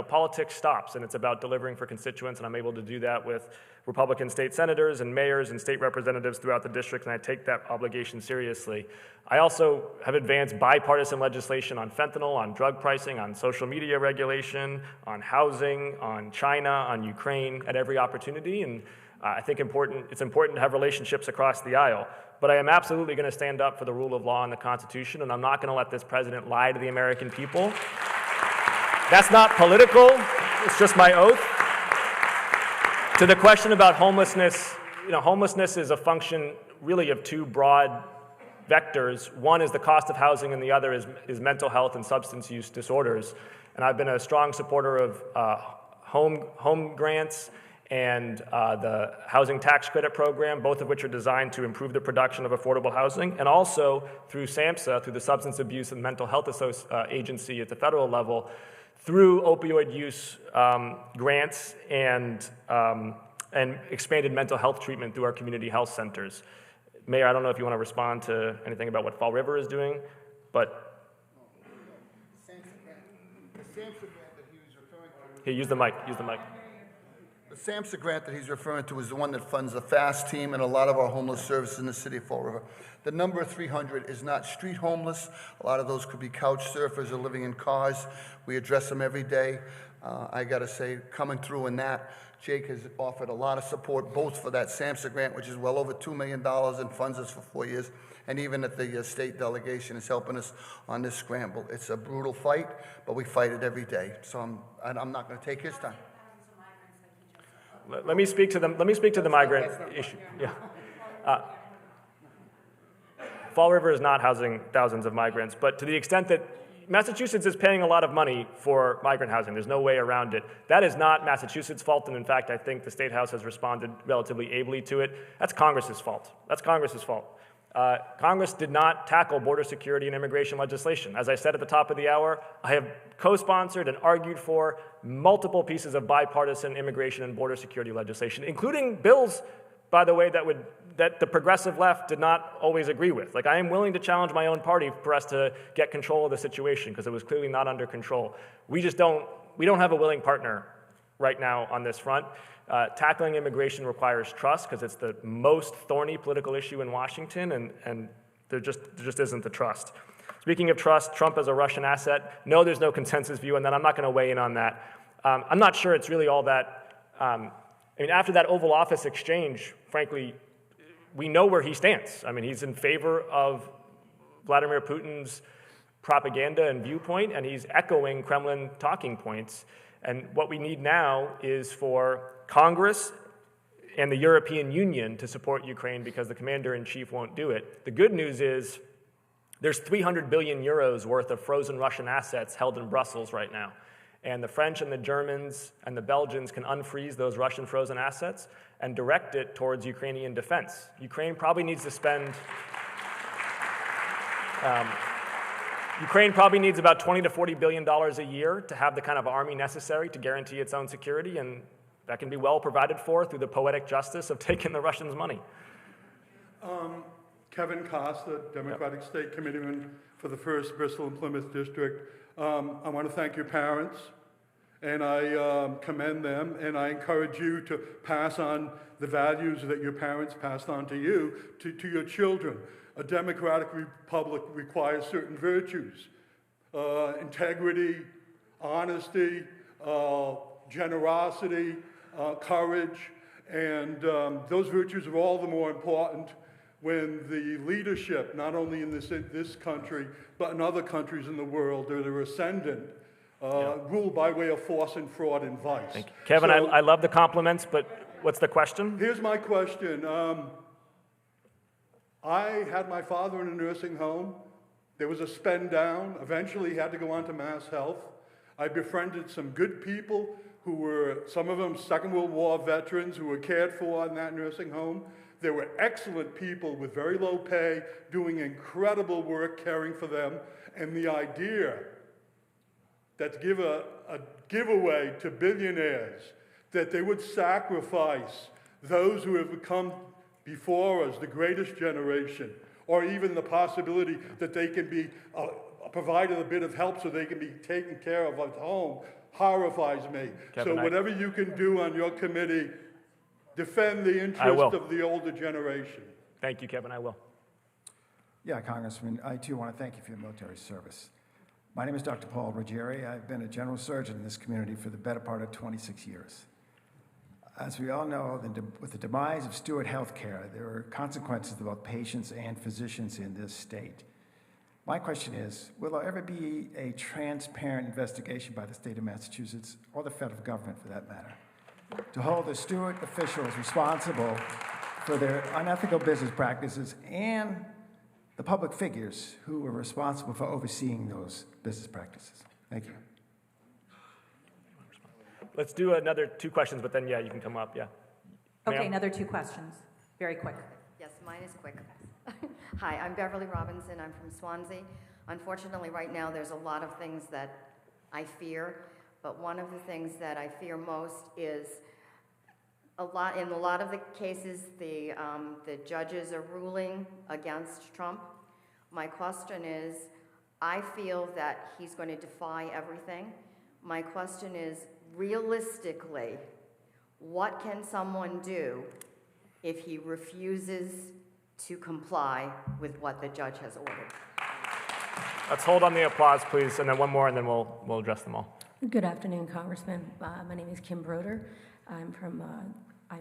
politics stops, and it's about delivering for constituents, and I'm able to do that with Republican state senators and mayors and state representatives throughout the district, and I take that obligation seriously. I also have advanced bipartisan legislation on fentanyl, on drug pricing, on social media regulation, on housing, on China, on Ukraine at every opportunity, and I think it's important to have relationships across the aisle. But I am absolutely going to stand up for the rule of law and the Constitution, and I'm not going to let this president lie to the American people. That's not political, it's just my oath. To the question about homelessness, homelessness is a function really of two broad vectors. One is the cost of housing, and the other is mental health and substance use disorders. And I've been a strong supporter of home grants and the housing tax credit program, both of which are designed to improve the production of affordable housing, and also through SAMHSA, through the Substance Abuse and Mental Health Agency at the federal level, through opioid use grants and expanded mental health treatment through our community health centers. Mayor, I don't know if you want to respond to anything about what Fall River is doing, but... The SAMHSA grant that he was referring to... Here, use the mic. The SAMHSA grant that he's referring to is the one that funds the FAST team and a lot of our homeless services in the city of Fall River. The number 300 is not street homeless. A lot of those could be couch surfers or living in cars. We address them every day. I got to say, coming through in that, Jake has offered a lot of support, both for that SAMHSA grant, which is well over $2 million and funds us for 4 years, and even at the state delegation is helping us on this scramble. It's a brutal fight, but we fight it every day. So I'm not going to take his time. Let me speak to the migrant issue. Yeah. Fall River is not housing thousands of migrants, but to the extent that Massachusetts is paying a lot of money for migrant housing, there's no way around it. That is not Massachusetts' fault, and in fact, I think the State House has responded relatively ably to it. That's Congress's fault. Congress did not tackle border security and immigration legislation. As I said at the top of the hour, I have co-sponsored and argued for multiple pieces of bipartisan immigration and border security legislation, including bills, by the way, that the progressive left did not always agree with. Like, I am willing to challenge my own party for us to get control of the situation, because it was clearly not under control. We don't have a willing partner right now on this front. Tackling immigration requires trust, because it's the most thorny political issue in Washington, and there just isn't the trust. Speaking of trust, Trump as a Russian asset, no, there's no consensus view on that. I'm not going to weigh in on that. I'm not sure it's really all that, after that Oval Office exchange, frankly, we know where he stands. He's in favor of Vladimir Putin's propaganda and viewpoint, and he's echoing Kremlin talking points. And what we need now is for Congress and the European Union to support Ukraine because the commander-in-chief won't do it. The good news is there's 300 billion euros worth of frozen Russian assets held in Brussels right now. And the French and the Germans and the Belgians can unfreeze those Russian frozen assets and direct it towards Ukrainian defense. Ukraine probably needs to spend Ukraine probably needs about $20 to $40 billion a year to have the kind of army necessary to guarantee its own security, and that can be well provided for through the poetic justice of taking the Russians' money. Kevin Costa, Democratic State Committeeman for the 1st Bristol and Plymouth District. I want to thank your parents, and I commend them, and I encourage you to pass on the values that your parents passed on to you, to your children. A democratic republic requires certain virtues, integrity, honesty, generosity, courage, and those virtues are all the more important when the leadership, not only in this country, but in other countries in the world, that are ascendant, ruled by way of force and fraud and vice. Thank you. Kevin, so, I love the compliments, but what's the question? Here's my question. I had my father in a nursing home. There was a spend down. Eventually, he had to go on to Mass Health. I befriended some good people who were, some of them Second World War veterans who were cared for in that nursing home. There were excellent people with very low pay doing incredible work caring for them. And the idea that to give a giveaway to billionaires, that they would sacrifice those who have become before us, the greatest generation, or even the possibility that they can be provided a bit of help so they can be taken care of at home, horrifies me. Kevin, so whatever you can do on your committee, defend the interest of the older generation. Thank you, Kevin. I will. Yeah, Congressman, I too want to thank you for your military service. My name is Dr. Paul Ruggieri. I've been a general surgeon in this community for the better part of 26 years. As we all know, with the demise of Steward Health Care, there are consequences to both patients and physicians in this state. My question is, will there ever be a transparent investigation by the state of Massachusetts, or the federal government for that matter, to hold the Steward officials responsible for their unethical business practices and the public figures who were responsible for overseeing those business practices? Thank you. Let's do another 2 questions, but then, yeah, you can come up, yeah. Okay, another 2 questions. Very quick. Yes, mine is quick. Hi, I'm Beverly Robinson. I'm from Swansea. Unfortunately, right now, there's a lot of things that I fear, but one of the things that I fear most is in a lot of the cases, the judges are ruling against Trump. My question is, I feel that he's going to defy everything. My question is, realistically, what can someone do if he refuses to comply with what the judge has ordered? Let's hold on the applause, please, and then one more, and then we'll address them all. Good afternoon, Congressman. My name is Kim Broder. I'm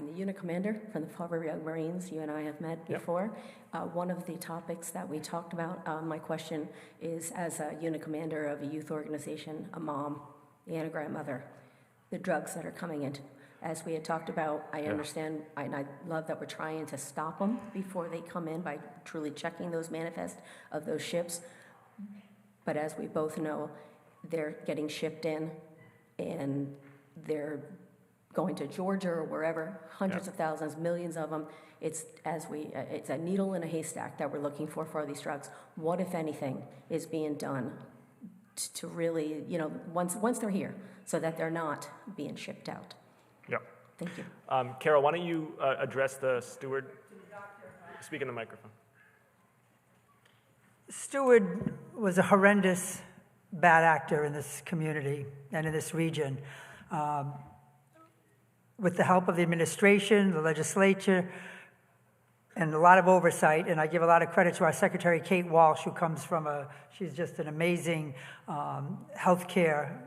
the unit commander from the Fall River Young Marines. You and I have met before. One of the topics that we talked about, my question is, as a unit commander of a youth organization, a mom, and a grandmother, the drugs that are coming in. As we had talked about, I understand, and I love that we're trying to stop them before they come in by truly checking those manifests of those ships. But as we both know, they're getting shipped in, and they're going to Georgia or wherever, hundreds of thousands, millions of them. It's a needle in a haystack that we're looking for these drugs. What, if anything, is being done to really, once they're here, so that they're not being shipped out? Yep. Thank you. Carol, why don't you address the steward? Speak in the microphone. Steward was a horrendous bad actor in this community and in this region. With the help of the administration, the legislature, and a lot of oversight, and I give a lot of credit to our Secretary Kate Walsh, who comes from she's just an amazing healthcare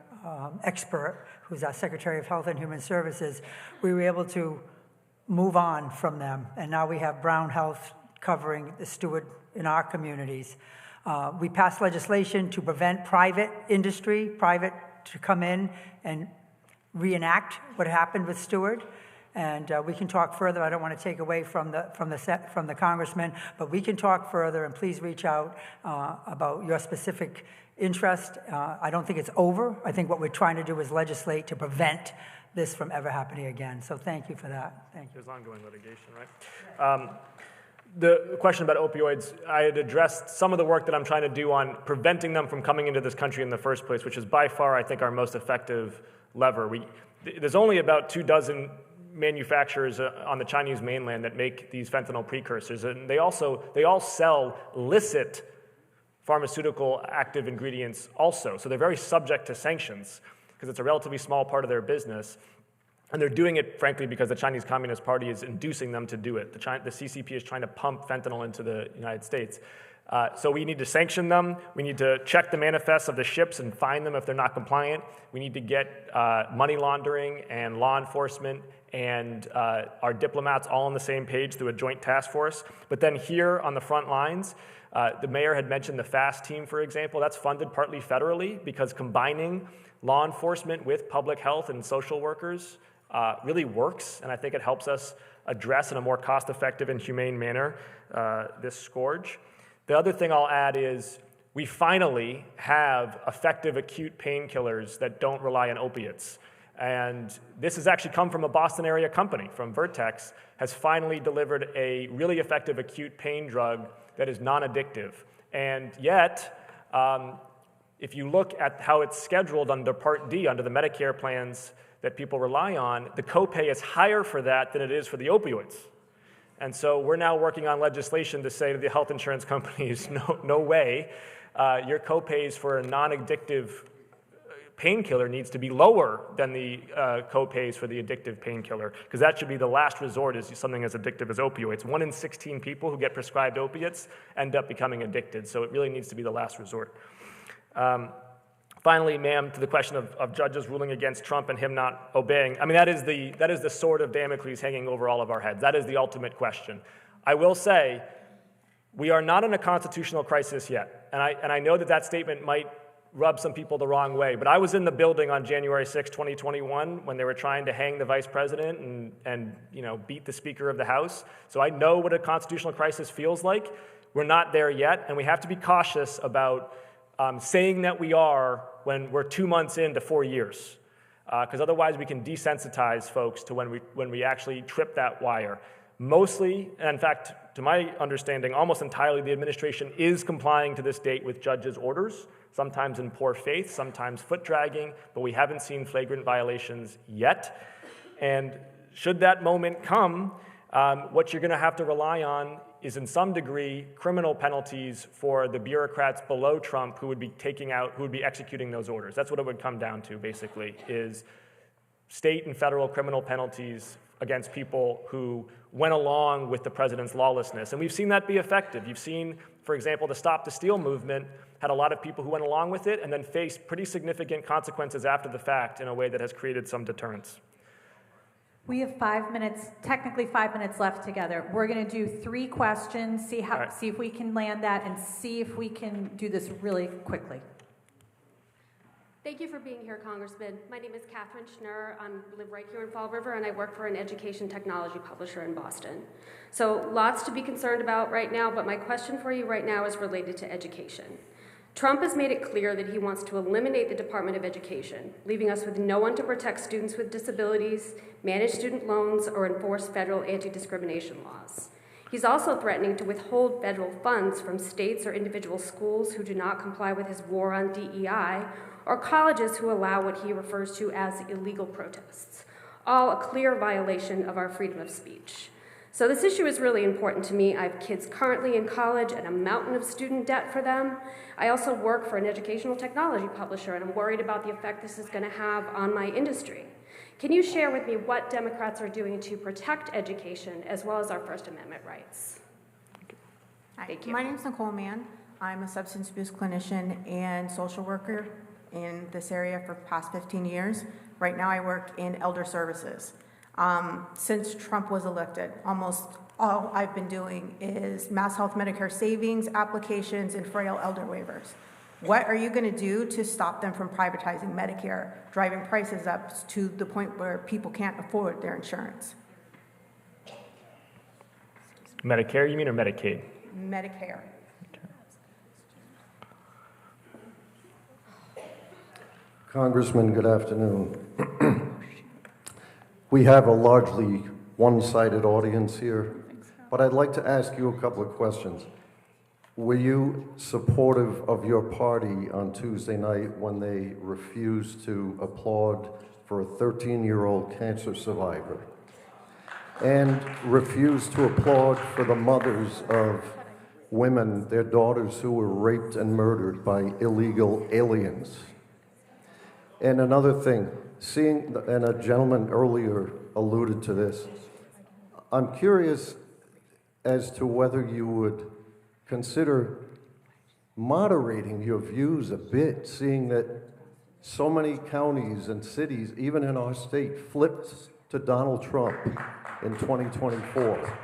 expert, who's our Secretary of Health and Human Services. We were able to move on from them, and now we have Brown Health covering the Steward in our communities. We passed legislation to prevent private to come in and reenact what happened with Stewart. And we can talk further. I don't want to take away from the congressman, but we can talk further, and please reach out about your specific interest. I don't think it's over. I think what we're trying to do is legislate to prevent this from ever happening again. So thank you for that. Thank you. There's ongoing litigation, right? The question about opioids, I had addressed some of the work that I'm trying to do on preventing them from coming into this country in the first place, which is by far, I think, our most effective lever. There's only about 24 manufacturers on the Chinese mainland that make these fentanyl precursors, and they all sell illicit pharmaceutical active ingredients also. So they're very subject to sanctions because it's a relatively small part of their business. And they're doing it, frankly, because the Chinese Communist Party is inducing them to do it. The CCP is trying to pump fentanyl into the United States. So we need to sanction them. We need to check the manifests of the ships and fine them if they're not compliant. We need to get money laundering and law enforcement and our diplomats all on the same page through a joint task force. But then here on the front lines, the mayor had mentioned the FAST team, for example. That's funded partly federally because combining law enforcement with public health and social workers really works, and I think it helps us address in a more cost-effective and humane manner this scourge. The other thing I'll add is we finally have effective acute painkillers that don't rely on opiates. And this has actually come from a Boston area company, from Vertex, has finally delivered a really effective acute pain drug that is non-addictive. And yet, if you look at how it's scheduled under Part D, under the Medicare plans that people rely on, the copay is higher for that than it is for the opioids. And so we're now working on legislation to say to the health insurance companies, no way, your copays for a non-addictive painkiller needs to be lower than the copays for the addictive painkiller, because that should be the last resort is something as addictive as opioids. 1 in 16 people who get prescribed opiates end up becoming addicted, so it really needs to be the last resort. Finally, ma'am, to the question of judges ruling against Trump and him not obeying, I mean, that is the sword of Damocles hanging over all of our heads. That is the ultimate question. I will say, we are not in a constitutional crisis yet, and I know that statement might rub some people the wrong way, but I was in the building on January 6, 2021, when they were trying to hang the vice president and beat the Speaker of the House, so I know what a constitutional crisis feels like. We're not there yet, and we have to be cautious about saying that we are when we're 2 months into 4 years, because otherwise we can desensitize folks to when we actually trip that wire. Mostly, and in fact, to my understanding, almost entirely, the administration is complying to this date with judges' orders, sometimes in poor faith, sometimes foot dragging, but we haven't seen flagrant violations yet. And should that moment come, what you're going to have to rely on is in some degree criminal penalties for the bureaucrats below Trump who would be executing those orders. That's what it would come down to, basically, is state and federal criminal penalties against people who went along with the president's lawlessness. And we've seen that be effective. You've seen, for example, the Stop the Steal movement had a lot of people who went along with it and then faced pretty significant consequences after the fact in a way that has created some deterrence. We have 5 minutes, technically 5 minutes left together. We're going to do 3 questions, see if we can land that, and see if we can do this really quickly. Thank you for being here, Congressman. My name is Catherine Schnurr. I live right here in Fall River, and I work for an education technology publisher in Boston. So lots to be concerned about right now, but my question for you right now is related to education. Trump has made it clear that he wants to eliminate the Department of Education, leaving us with no one to protect students with disabilities, manage student loans, or enforce federal anti-discrimination laws. He's also threatening to withhold federal funds from states or individual schools who do not comply with his war on DEI, or colleges who allow what he refers to as illegal protests, all a clear violation of our freedom of speech. So this issue is really important to me. I have kids currently in college and a mountain of student debt for them. I also work for an educational technology publisher, and I'm worried about the effect this is going to have on my industry. Can you share with me what Democrats are doing to protect education as well as our First Amendment rights? Thank you. My name is Nicole Mann. I'm a substance abuse clinician and social worker in this area for the past 15 years. Right now I work in elder services. Since Trump was elected, almost all I've been doing is Mass Health Medicare savings applications and frail elder waivers. What are you going to do to stop them from privatizing Medicare, driving prices up to the point where people can't afford their insurance? Medicare, you mean, or Medicaid? Medicare. Congressman, good afternoon. We have a largely one-sided audience here, but I'd like to ask you a couple of questions. Were you supportive of your party on Tuesday night when they refused to applaud for a 13-year-old cancer survivor and refused to applaud for the mothers of women, their daughters who were raped and murdered by illegal aliens? And another thing, and a gentleman earlier alluded to this, I'm curious as to whether you would consider moderating your views a bit, seeing that so many counties and cities, even in our state, flipped to Donald Trump in 2024.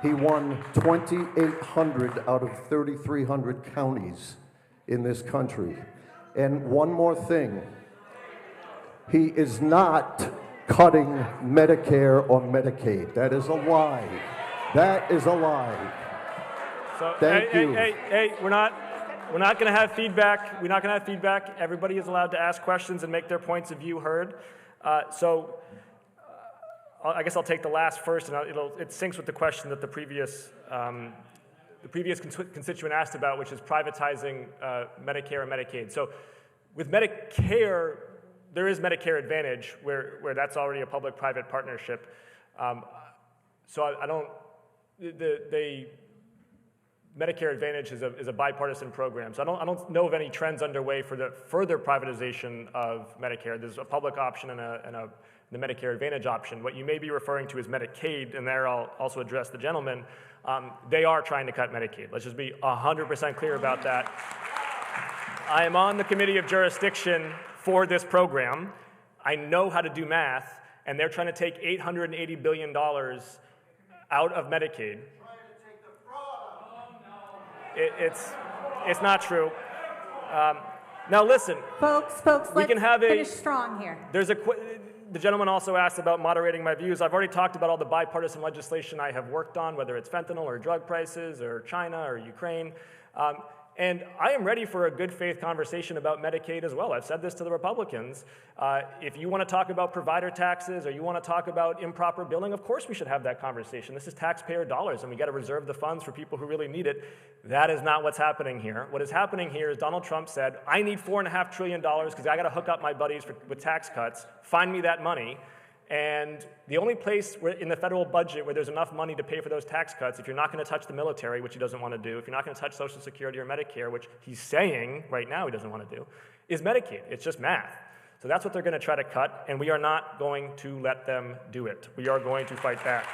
He won 2,800 out of 3,300 counties in this country. And one more thing, he is not cutting Medicare or Medicaid. That is a lie. That is a lie. So, Thank you. Hey, we're not going to have feedback. We're not going to have feedback. Everybody is allowed to ask questions and make their points of view heard. I guess I'll take the last first, and it syncs with the question that the previous constituent asked about, which is privatizing Medicare and Medicaid. So with Medicare, there is Medicare Advantage, where that's already a public-private partnership. The Medicare Advantage is a bipartisan program. So I don't know of any trends underway for the further privatization of Medicare. There's a public option and the Medicare Advantage option. What you may be referring to is Medicaid, and there I'll also address the gentleman. They are trying to cut Medicaid. Let's just be 100% clear about that. I am on the committee of jurisdiction for this program. I know how to do math, and they're trying to take $880 billion out of Medicaid. It's not true. Now listen, folks, let's finish strong here. The gentleman also asked about moderating my views. I've already talked about all the bipartisan legislation I have worked on, whether it's fentanyl or drug prices or China or Ukraine. And I am ready for a good faith conversation about Medicaid as well. I've said this to the Republicans. If you want to talk about provider taxes or you want to talk about improper billing, of course we should have that conversation. This is taxpayer dollars, and we got to reserve the funds for people who really need it. That is not what's happening here. What is happening here is Donald Trump said, I need $4.5 trillion because I got to hook up my buddies with tax cuts. Find me that money. And the only place in the federal budget where there's enough money to pay for those tax cuts, if you're not going to touch the military, which he doesn't want to do, if you're not going to touch Social Security or Medicare, which he's saying right now he doesn't want to do, is Medicaid. It's just math. So that's what they're going to try to cut, and we are not going to let them do it. We are going to fight back.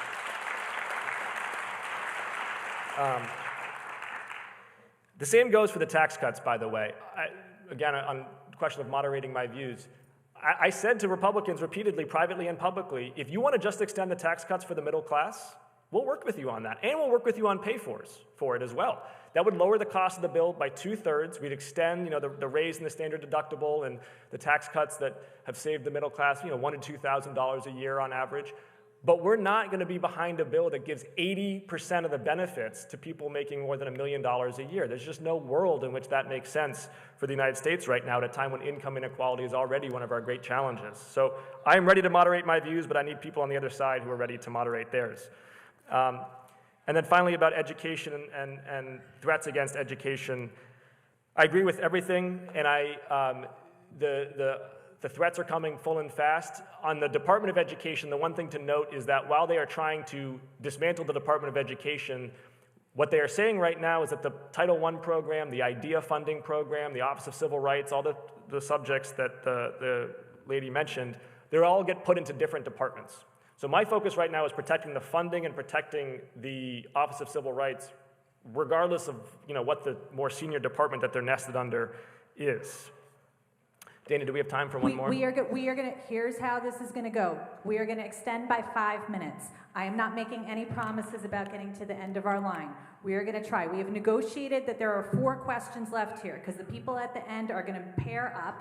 The same goes for the tax cuts, by the way. Again, on the question of moderating my views, I said to Republicans repeatedly, privately and publicly, if you want to just extend the tax cuts for the middle class, we'll work with you on that. And we'll work with you on pay-fors for it as well. That would lower the cost of the bill by 2/3. We'd extend the raise in the standard deductible and the tax cuts that have saved the middle class $1,000 to $2,000 a year on average. But we're not going to be behind a bill that gives 80% of the benefits to people making more than $1 million a year. There's just no world in which that makes sense for the United States right now at a time when income inequality is already one of our great challenges. So I am ready to moderate my views, but I need people on the other side who are ready to moderate theirs. And then finally about education and threats against education. I agree with everything, and the threats are coming full and fast. On the Department of Education, the one thing to note is that while they are trying to dismantle the Department of Education, what they are saying right now is that the Title I program, the IDEA funding program, the Office of Civil Rights, all the subjects that the lady mentioned, they all get put into different departments. So my focus right now is protecting the funding and protecting the Office of Civil Rights, regardless of what the more senior department that they're nested under is. Dana, do we have time for one more? We are gonna, here's how this is gonna go. We are gonna extend by 5 minutes. I am not making any promises about getting to the end of our line. We are gonna try. We have negotiated that there are 4 questions left here, because the people at the end are gonna pair up.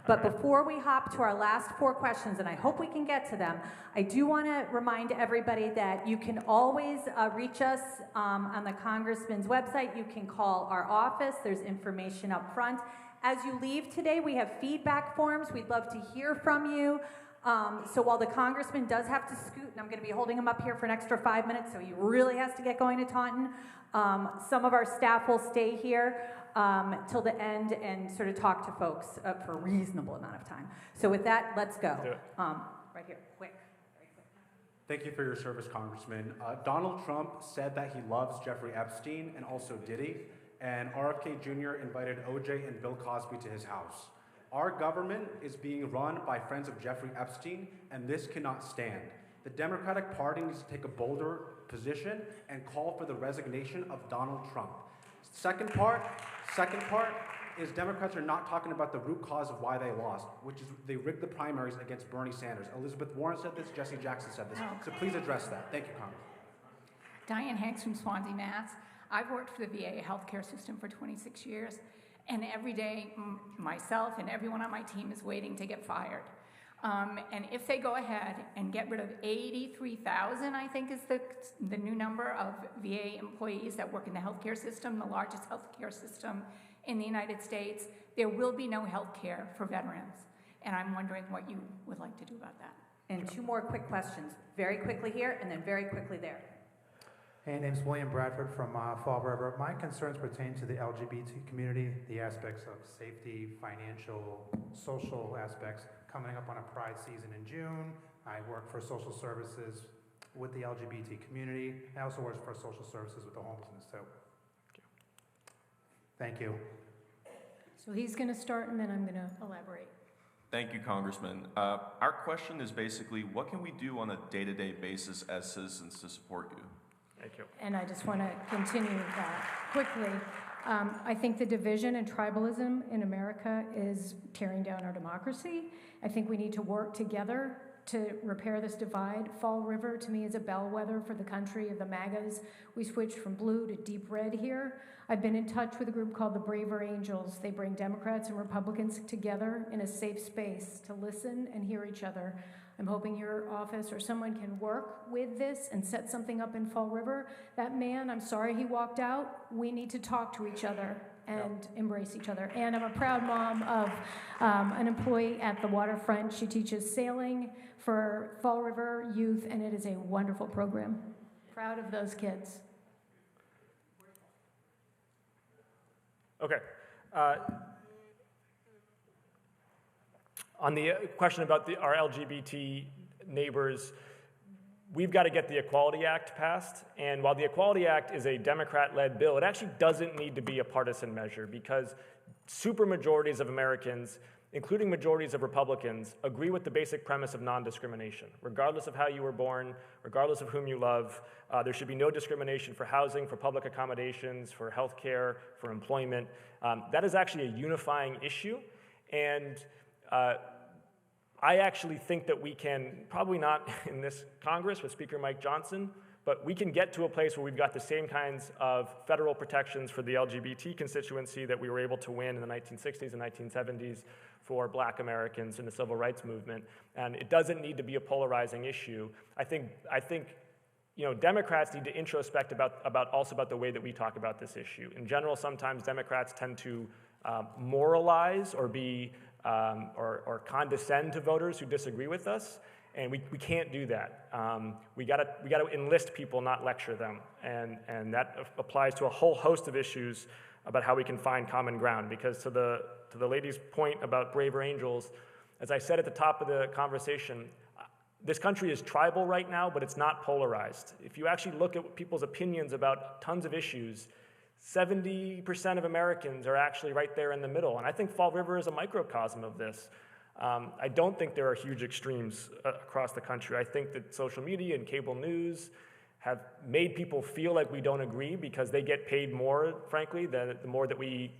But before we hop to our last 4 questions, and I hope we can get to them, I do wanna remind everybody that you can always reach us on the Congressman's website. You can call our office. There's information up front. As you leave today, we have feedback forms. We'd love to hear from you. So while the Congressman does have to scoot, and I'm going to be holding him up here for an extra 5 minutes, so he really has to get going to Taunton, some of our staff will stay here till the end and sort of talk to folks for a reasonable amount of time. So with that, let's go. Right here, quick. Thank you for your service, Congressman. Donald Trump said that he loves Jeffrey Epstein and also Diddy, and RFK Jr. invited OJ and Bill Cosby to his house. Our government is being run by friends of Jeffrey Epstein, and this cannot stand. The Democratic Party needs to take a bolder position and call for the resignation of Donald Trump. Second part is Democrats are not talking about the root cause of why they lost, which is they rigged the primaries against Bernie Sanders. Elizabeth Warren said this, Jesse Jackson said this. So please address that. Thank you, Congress. Diane Hanks from Swansea, Mass. I've worked for the VA healthcare system for 26 years, and every day myself and everyone on my team is waiting to get fired. And if they go ahead and get rid of 83,000, I think is the new number of VA employees that work in the healthcare system, the largest healthcare system in the United States, there will be no healthcare for veterans. And I'm wondering what you would like to do about that. And 2 more quick questions. Very quickly here, and then very quickly there. Hey, name's William Bradford from Fall River. My concerns pertain to the LGBT community, the aspects of safety, financial, social aspects. Coming up on a Pride season in June, I work for social services with the LGBT community. I also work for social services with the homelessness too. Thank you. So he's going to start, and then I'm going to elaborate. Thank you, Congressman. Our question is basically, what can we do on a day-to-day basis as citizens to support you? Thank you. And I just want to continue that quickly. I think the division and tribalism in America is tearing down our democracy. I think we need to work together to repair this divide. Fall River, to me, is a bellwether for the country of the MAGAs. We switched from blue to deep red here. I've been in touch with a group called the Braver Angels. They bring Democrats and Republicans together in a safe space to listen and hear each other. I'm hoping your office or someone can work with this and set something up in Fall River. That man, I'm sorry he walked out. We need to talk to each other and embrace each other. And I'm a proud mom of an employee at the waterfront. She teaches sailing for Fall River youth, and it is a wonderful program. Proud of those kids. Okay. On the question about our LGBT neighbors, we've got to get the Equality Act passed. And while the Equality Act is a Democrat-led bill, it actually doesn't need to be a partisan measure because supermajorities of Americans, including majorities of Republicans, agree with the basic premise of non-discrimination. Regardless of how you were born, regardless of whom you love, there should be no discrimination for housing, for public accommodations, for health care, for employment. That is actually a unifying issue. And I actually think that we can, probably not in this Congress with Speaker Mike Johnson, but we can get to a place where we've got the same kinds of federal protections for the LGBT constituency that we were able to win in the 1960s and 1970s for Black Americans in the civil rights movement. And it doesn't need to be a polarizing issue. I think Democrats need to introspect about the way that we talk about this issue. In general, sometimes Democrats tend to moralize or be or condescend to voters who disagree with us, and we can't do that. We gotta enlist people, not lecture them, and that applies to a whole host of issues about how we can find common ground. Because to the lady's point about Braver Angels, as I said at the top of the conversation, this country is tribal right now, but it's not polarized. If you actually look at people's opinions about tons of issues, 70% of Americans are actually right there in the middle. And I think Fall River is a microcosm of this. I don't think there are huge extremes across the country. I think that social media and cable news have made people feel like we don't agree because they get paid more, frankly, the more that we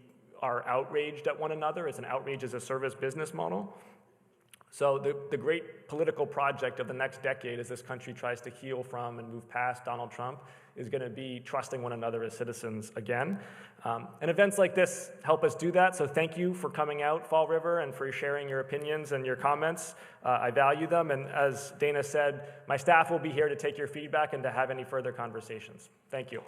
are outraged at one another. It's an outrage as a service business model. So the great political project of the next decade as this country tries to heal from and move past Donald Trump is going to be trusting one another as citizens again. And events like this help us do that, so thank you for coming out, Fall River, and for sharing your opinions and your comments. I value them, and as Dana said, my staff will be here to take your feedback and to have any further conversations. Thank you.